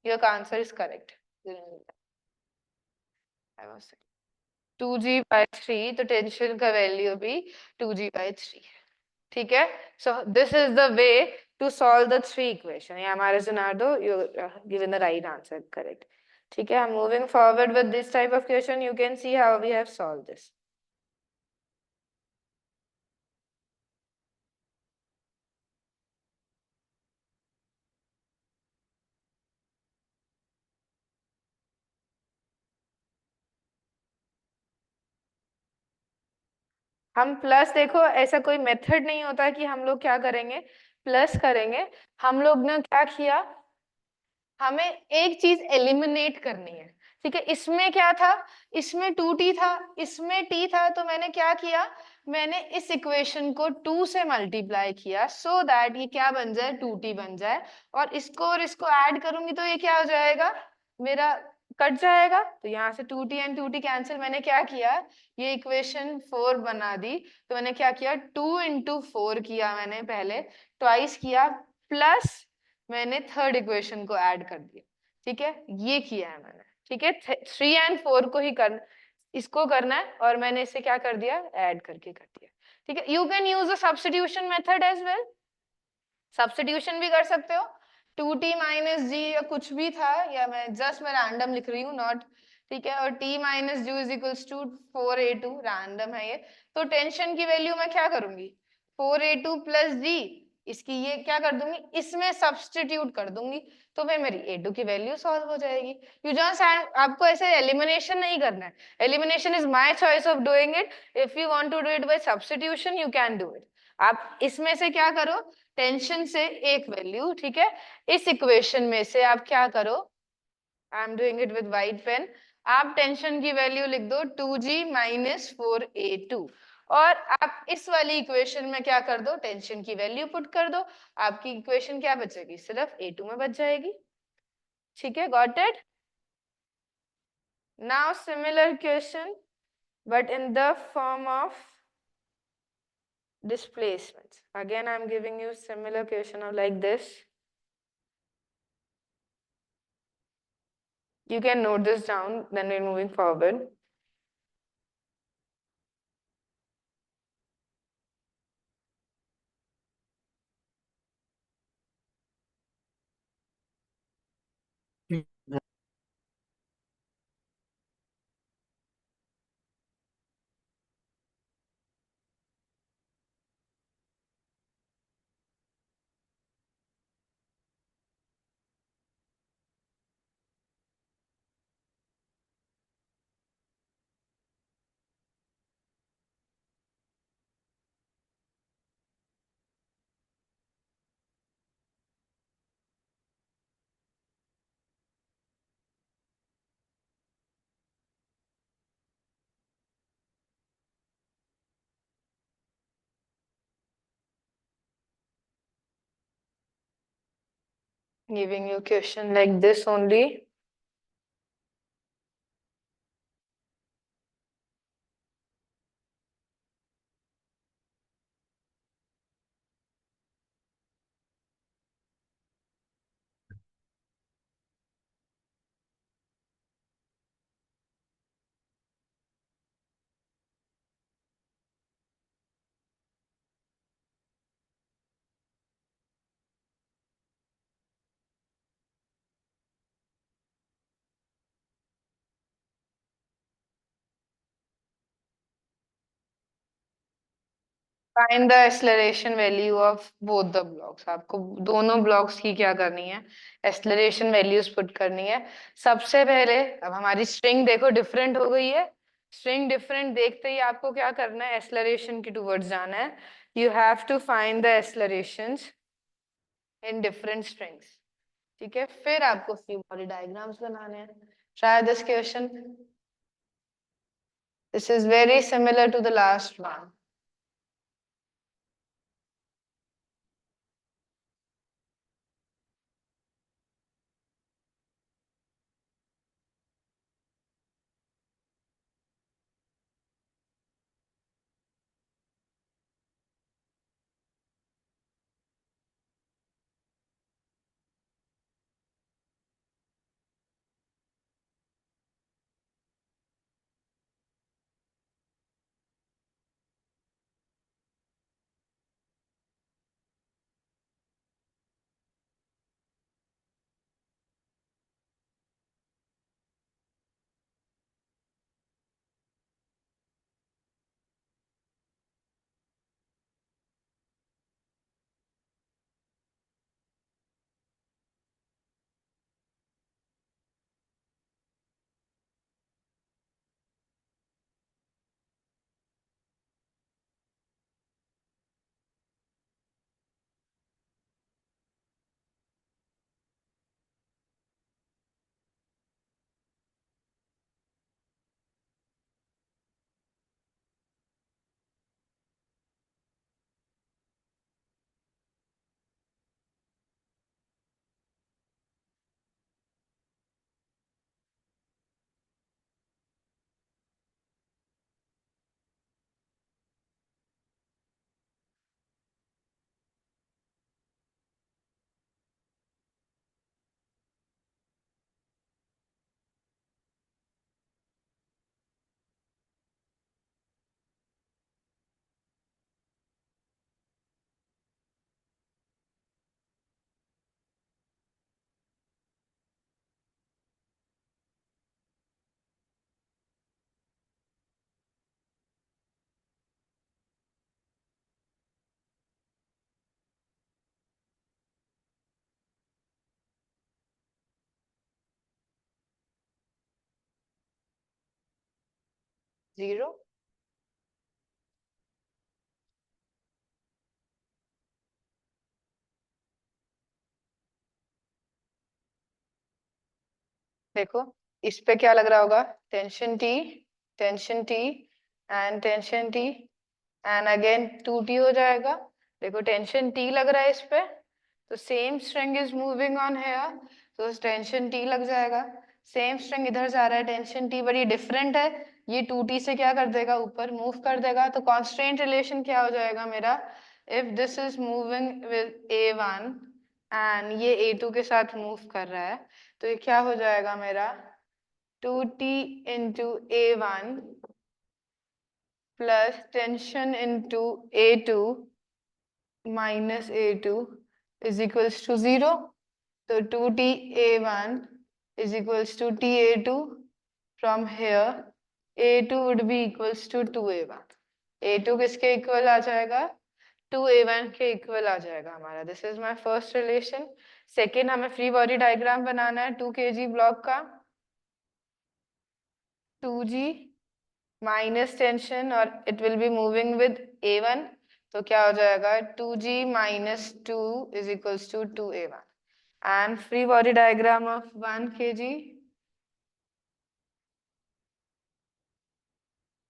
Your answer is correct. I was saying 2g/3, तो टेंशन का वैल्यू भी 2g/3 है. ठीक है, so this is the way to solve the three equation. ये हमारे Leonardo, you given the right answer, correct. ठीक है, I'm moving forward with this type of question. You can see how we have solved this. हम plus, देखो ऐसा कोई method नहीं होता कि हम लोग क्या करेंगे, प्लस करेंगे. हम लोग ने क्या किया, हमें एक चीज एलिमिनेट करनी है. ठीक है, इसमें क्या था, इसमें 2t था, इसमें t था, तो मैंने क्या किया, मैंने इस इक्वेशन को 2 से मल्टीप्लाई किया सो दैट ये क्या बन जाए, 2t बन जाए, और इसको ऐड करूंगी तो ये क्या हो जाएगा, मेरा कट जाएगा. तो यहाँ से 2t एंड 2t कैंसिल, मैंने क्या किया, ये इक्वेशन 4 बना दी. तो मैंने क्या किया, 2 into 4 किया मैंने पहले, ट्वाइस किया, प्लस मैंने थर्ड इक्वेशन को ऐड कर दिया. ठीक है, ये किया है मैंने. ठीक है, 3 and 4 को ही कर, इसको करना है, और मैंने इसे क्या कर दिया, ऐड करके कर दिया. ठीक है, you can use the substitution method as well, substitution भी कर सकते हो, 2t minus g या कुछ भी था, या मैं जस्ट मैं रैंडम लिख रही हूँ, नॉट. ठीक है, और t minus g is equals to 4a2, random है ये. तो टेंशन की वैल्यू मैं क्या करूंगी, 4a2 plus g, इसकी ये क्या कर दूंगी, इसमें सब्स्टिट्यूट कर दूंगी, तो फिर मेरी a2 की वैल्यू सॉल्व हो जाएगी. यू जस्ट, आपको ऐसे एलिमिनेशन नहीं करना है, elimination is my choice of doing it. If you want to do it by substitution you can do it. आप इसमें से क्या करो, टेंशन से एक वैल्यू, ठीक है, इस इक्वेशन में से आप क्या करो, I am doing it with white pen, आप टेंशन की वैल्यू लिख दो 2g minus 4a2, और आप इस वाली इक्वेशन में क्या कर दो, टेंशन की वैल्यू पुट कर दो, आपकी इक्वेशन क्या बचेगी, सिर्फ a2 में बच जाएगी. ठीक है, got it. Now similar question but in the form of displacements. Again, I'm giving you similar question of like this. You can note this down, then we're moving forward. giving you question like this only. Find the acceleration value of both the blocks. आपको दोनों blocks की क्या करनी है, acceleration values put करनी है. सबसे पहले अब हमारी string देखो different हो गई है. String different देखते ही आपको क्या करना है, acceleration की towards जाना है. You have to find the accelerations in different strings. ठीक है, फिर आपको free body diagrams बनाने हैं. Try this question. This is very similar to the last one. Zero. देखो इस पे क्या लग रहा होगा, tension T and tension T and again 2t हो जाएगा. देखो टेंशन टी लग रहा है इस पे, तो same string is moving on here, तो टेंशन टी लग जाएगा. सेम स्ट्रिंग इधर जा रहा है टेंशन टी, बड़ी डिफरेंट है. ये 2t से क्या कर देगा, ऊपर मूव कर देगा. तो कांस्टेंट रिलेशन क्या हो जाएगा मेरा, if this is moving with a1 and ये a2 के साथ मूव कर रहा है, तो ये क्या हो जाएगा मेरा, 2t into a1 plus tension into a2 minus a2 is equals to 0. So 2t a1 is equals to t a2. From here a2 would be equals to 2a1. a2 किसके इक्वल आ जाएगा, 2a1 के equal आ जाएगा हमारा. This is my first relation. Second, हमें free body diagram बनाना है 2 kg ब्लॉक का. 2g माइनस टेंशन और it will be moving with a1, तो क्या हो जाएगा, 2g minus 2 is equals to 2a1. And free body diagram of 1 kg,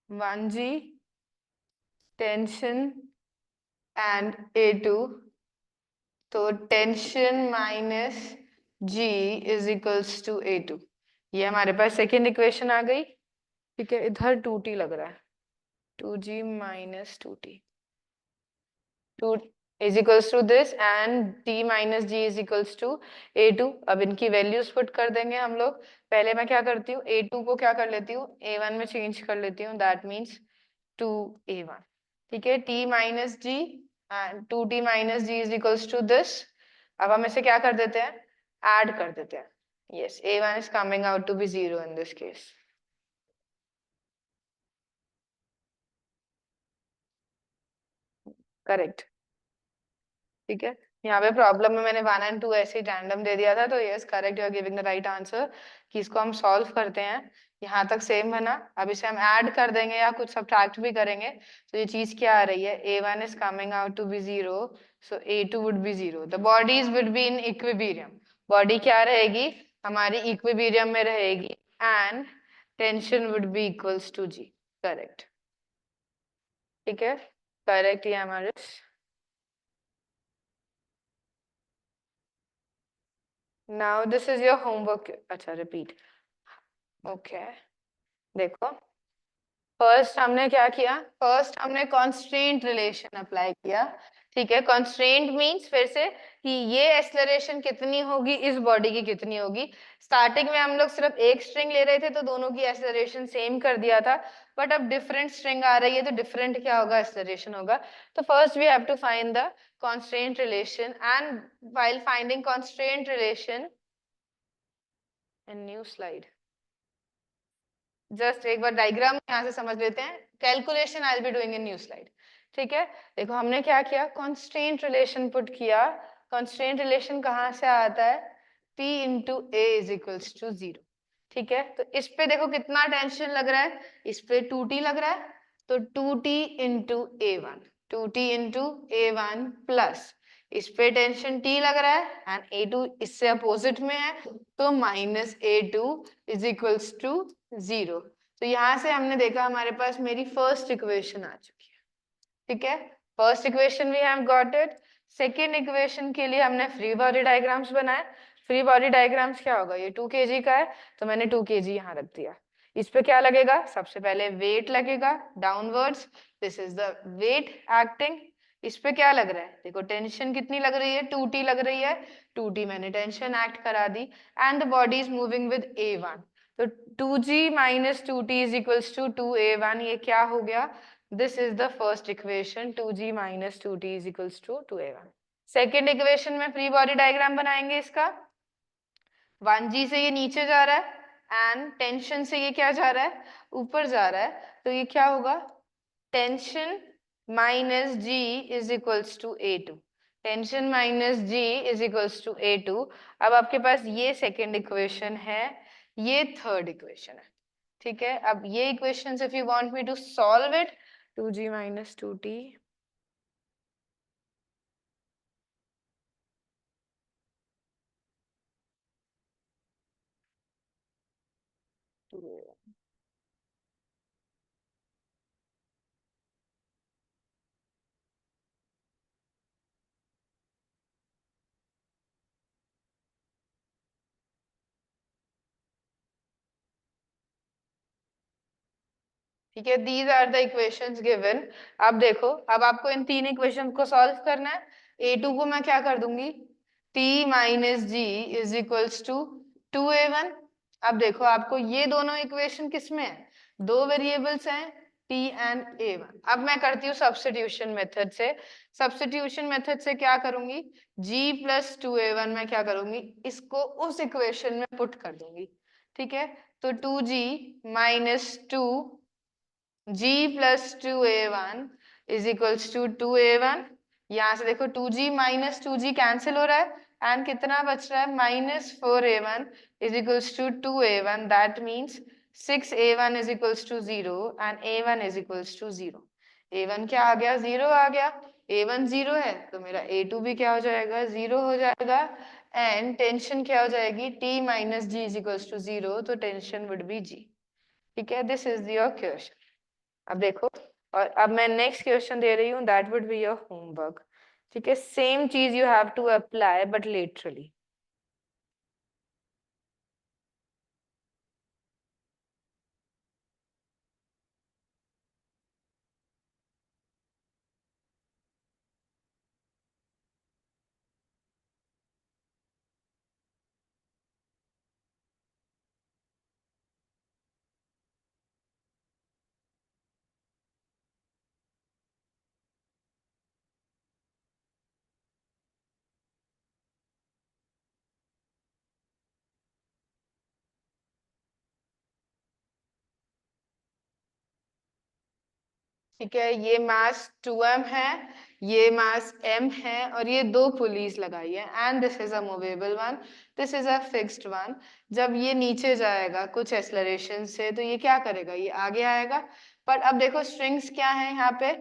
1g tension and a2, तो tension minus G is equals to A2। ये हमारे पास second equation आ गई। ठीक है, इधर 2t लग रहा है, 2G minus 2t, 2 is equals to this and t minus g is equals to A2। अब इनकी वैल्यूज पुट कर देंगे हम लोग। पहले मैं क्या करती हूँ, A2 को क्या कर लेती हूँ, A1 में चेंज कर लेती हूँ, दैट मीन्स 2A1। ठीक है, t minus g and 2t minus g is equals to this. अब हम इसे क्या कर देते हैं, ऐड कर देते हैं। yes, A1 is coming out to be 0 in this case। Correct. ठीक है, यहाँ पे प्रॉब्लम में मैंने 1 and 2 ऐसे ही रैंडम दे दिया था, तो yes correct, you are giving the right answer कि इसको हम सॉल्व करते हैं। यहाँ तक सेम बना, अब इसे हम ऐड कर देंगे या कुछ सब्ट्रैक्ट भी करेंगे, तो ये चीज क्या आ रही है, A1 is coming out to be 0, so A2 would be 0। the bodies would be in equilibrium। Body क्या रहेगी, हमारी इक्विलिब्रियम में रहेगी, and tension would be equals to G। Correct. ठीक है, करेक्ट ये हमारे। Now this is your homework। अच्छा रिपीट। ओके देखो, फर्स्ट हमने क्या किया, फर्स्ट हमने कॉन्स्ट्रेंट रिलेशन अप्लाई किया। ठीक है, कॉन्स्ट्रेंट मींस फिर से कि ये एक्सेलरेशन कितनी होगी, इस बॉडी की कितनी होगी। स्टार्टिंग में हम लोग सिर्फ एक स्ट्रिंग ले रहे थे तो दोनों की एक्सेलरेशन सेम कर दिया था, बट अब डिफरेंट स्ट्रिंग आ रही है तो डिफरेंट क्या होगा, एक्सेलरेशन होगा। तो first we have to find the constraint relation, and while finding constraint relation in new slide, just एक बार डायग्राम यहाँ से समझ लेते हैं, calculation I will be doing in new slide. ठीक है, देखो हमने क्या किया, कॉन्स्टेंट रिलेशन पुट किया। कॉन्स्टेंट रिलेशन कहाँ से आता है, P into A is equals to 0। ठीक है, तो इस पे देखो कितना टेंशन लग रहा है, इस पे 2t लग रहा है, तो 2t into A1, 2t into A1 plus इस पे टेंशन t लग रहा है एंड A2 इससे अपोजिट में है, तो minus A2 is equals to 0। तो यहां से हमने देखा हमारे पास मेरी फर्स्ट इक्वेशन आ चुकी है। ठीक है, first equation we have got it. Second equation के लिए हमने फ्री बॉडी डायग्राम्स बनाए। फ्री बॉडी डायग्राम्स क्या होगा, ये 2 kg का है तो मैंने 2 kg यहाँ रख दिया। इस पे क्या लगेगा, सबसे पहले वेट लगेगा downwards, this is the weight acting. इस पे क्या लग रहा है, देखो टेंशन कितनी लग रही है, 2t लग रही है, 2t मैंने टेंशन एक्ट करा दी, and the body is moving with A1, तो 2g minus 2t is equals to 2A1। ये क्या हो गया, this is the first equation, 2g minus 2t is equals to 2A1। Second equation में free body diagram बनाएंगे इसका, 1g से ये नीचे जा रहा है एंड टेंशन से ये क्या जा रहा है, ऊपर जा रहा है, तो ये क्या होगा, tension minus g is equals to A2। Tension minus g is equals to A2। अब आपके पास ये सेकेंड इक्वेशन है, ये थर्ड इक्वेशन है। ठीक है, अब ये equation if you want me to solve it, 2g minus 2t ठीक है, these are the equations given. अब देखो, अब आपको इन तीन इक्वेशंस को सॉल्व करना है। A2 को मैं क्या कर दूंगी, t minus ji is equals to 2A1। अब देखो आपको ये दोनों इक्वेशन किसमें है, दो वेरिएबल्स हैं t एंड A1। अब मैं करती हूँ सब्स्टिट्यूशन मेथड से। सब्स्टिट्यूशन मेथड से क्या करूंगी, g प्लस 2A1 मैं क्या करूंगी, इसको उस इक्वेशन में पुट कर दूंगी। ठीक है, तो 2g minus 2 g plus 2A1 is equals to 2A1। यहाँ से देखो 2g माइनस 2g कैंसिल हो रहा है एंड कितना बच रहा है, minus 4A1 is equals to 2A1। That means 6A1 is equals to 0 and A1 is equals to 0। A1 क्या आ गया, 0 आ गया। A1 0 है तो मेरा A2 भी क्या हो जाएगा, 0 हो जाएगा। एंड टेंशन क्या हो जाएगी, t minus ji is equals to 0, तो टेंशन वुड बी g। ठीक है, दिस इज योर क्वेश्चन। अब देखो, और अब मैं नेक्स्ट क्वेश्चन दे रही हूँ, that would be your homework. ठीक है, सेम चीज you have to apply but laterally. ठीक है, ये मास 2m है, ये मास m है, और ये 2 पुलीस लगाई है, and this is a movable one, this is a fixed one. जब ये नीचे जाएगा कुछ एक्सेलरेशन से तो ये क्या करेगा, ये आगे आएगा। पर अब देखो स्ट्रिंग्स क्या है यहाँ पे,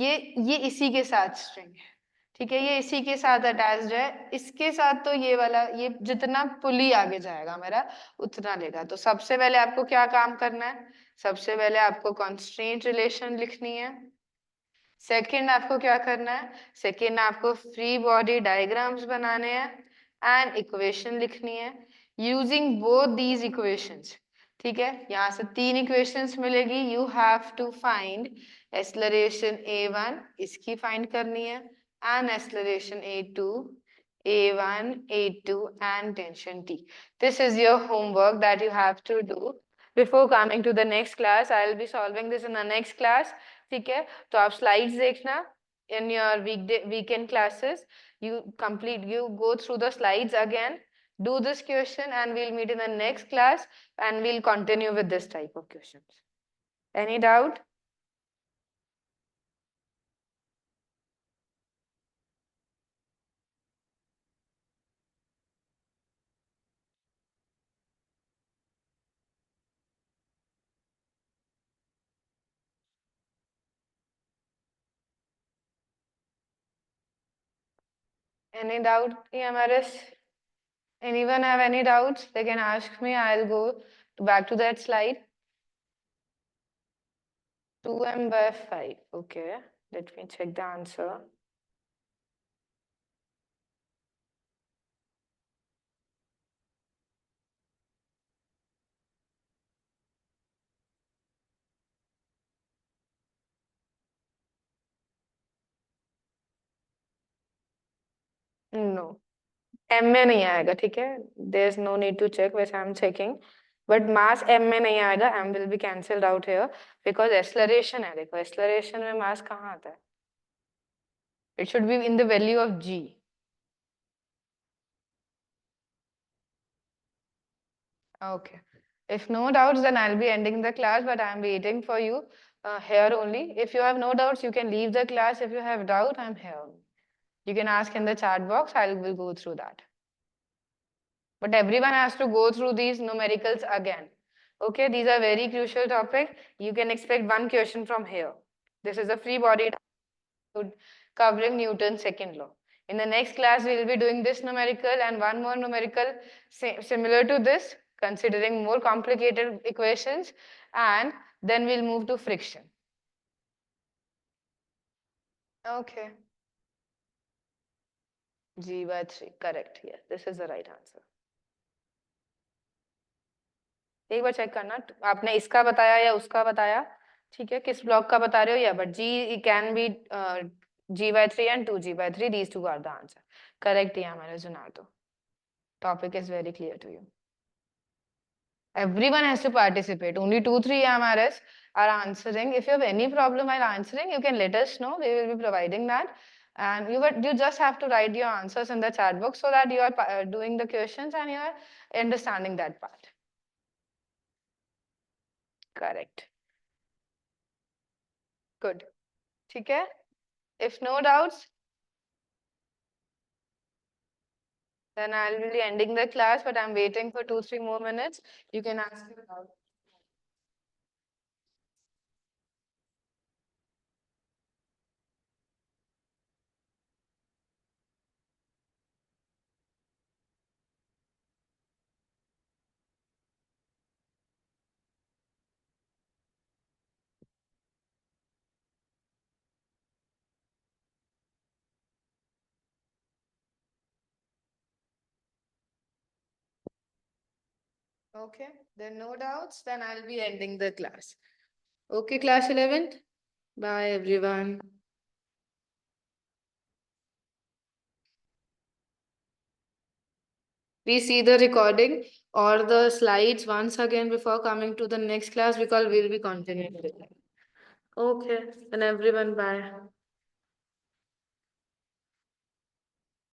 ये इसी के साथ स्ट्रिंग है, ठीक है, ये इसी के साथ अटैच्ड है, इसके साथ तो ये वाला, ये जितना पुली आगे जाएगा मेरा उतना लेगा। तो सबसे पहले आपको क्या काम करना है, सबसे पहले आपको कंस्ट्रेंट रिलेशन लिखनी है। सेकंड आपको क्या करना है, सेकंड आपको फ्री बॉडी डायग्राम्स बनाने हैं एंड इक्वेशन लिखनी है यूजिंग बोथ दीज इक्वेशंस। ठीक है, यहाँ से 3 इक्वेशंस मिलेगी, you have to find acceleration a1, इसकी फाइंड करनी है, and acceleration A2, A1, A2 and tension T. This is your homework that you have to do before coming to the next class. I will be solving this in the next class. ठीक है, तो आप slides देखना in your weekend classes. You go through the slides again, do this question, and we'll meet in the next class and we'll continue with this type of questions. Any doubt? Any doubt, Amaris? Anyone have any doubts? They can ask me. I'll go back to that slide. 2m by 5. Okay, let me check the answer. No. M में नहीं आएगा, ठीक है, there is no need to check, वैसे I'm checking, but mass M में नहीं आएगा, M will be cancelled out here because acceleration है, देखो acceleration में mass कहाँ आता है, it should be in the value of G. Okay, if no doubts then I'll be ending the class, but I'm waiting for you here only. If you have no doubts you can leave the class, if you have doubt I'm here. You can ask in the chat box, I will go through that. But everyone has to go through these numericals again. Okay, these are very crucial topic. You can expect one question from here. This is a free body covering Newton's second law. In the next class, we will be doing this numerical and one more numerical similar to this, considering more complicated equations, and then we'll move to friction. Okay. G by 3, correct. Yes, this is the right answer. एक बार check करना, आपने इसका बताया या उसका बताया, ठीक है, किस ब्लॉक का बता रहे हो, या but G can be G by 3 and 2G by 3, these two are the answer. Correct, yeah, हमारे Junardo. Topic is very clear to you. Everyone has to participate. Only 2-3 MRS are answering. If you have any problem while answering, you can let us know. We will be providing that. And you just have to write your answers in the chat box so that you are doing the questions and you are understanding that part. Correct. Good. ठीक है? If no doubts, then I'll be ending the class, but I'm waiting for 2-3 more minutes. You can ask your doubt. Okay, then no doubts, then I'll be ending the class. Okay, class 11. Bye, everyone. Please see the recording or the slides once again before coming to the next class because we'll be continuing with it. Okay, then everyone, bye.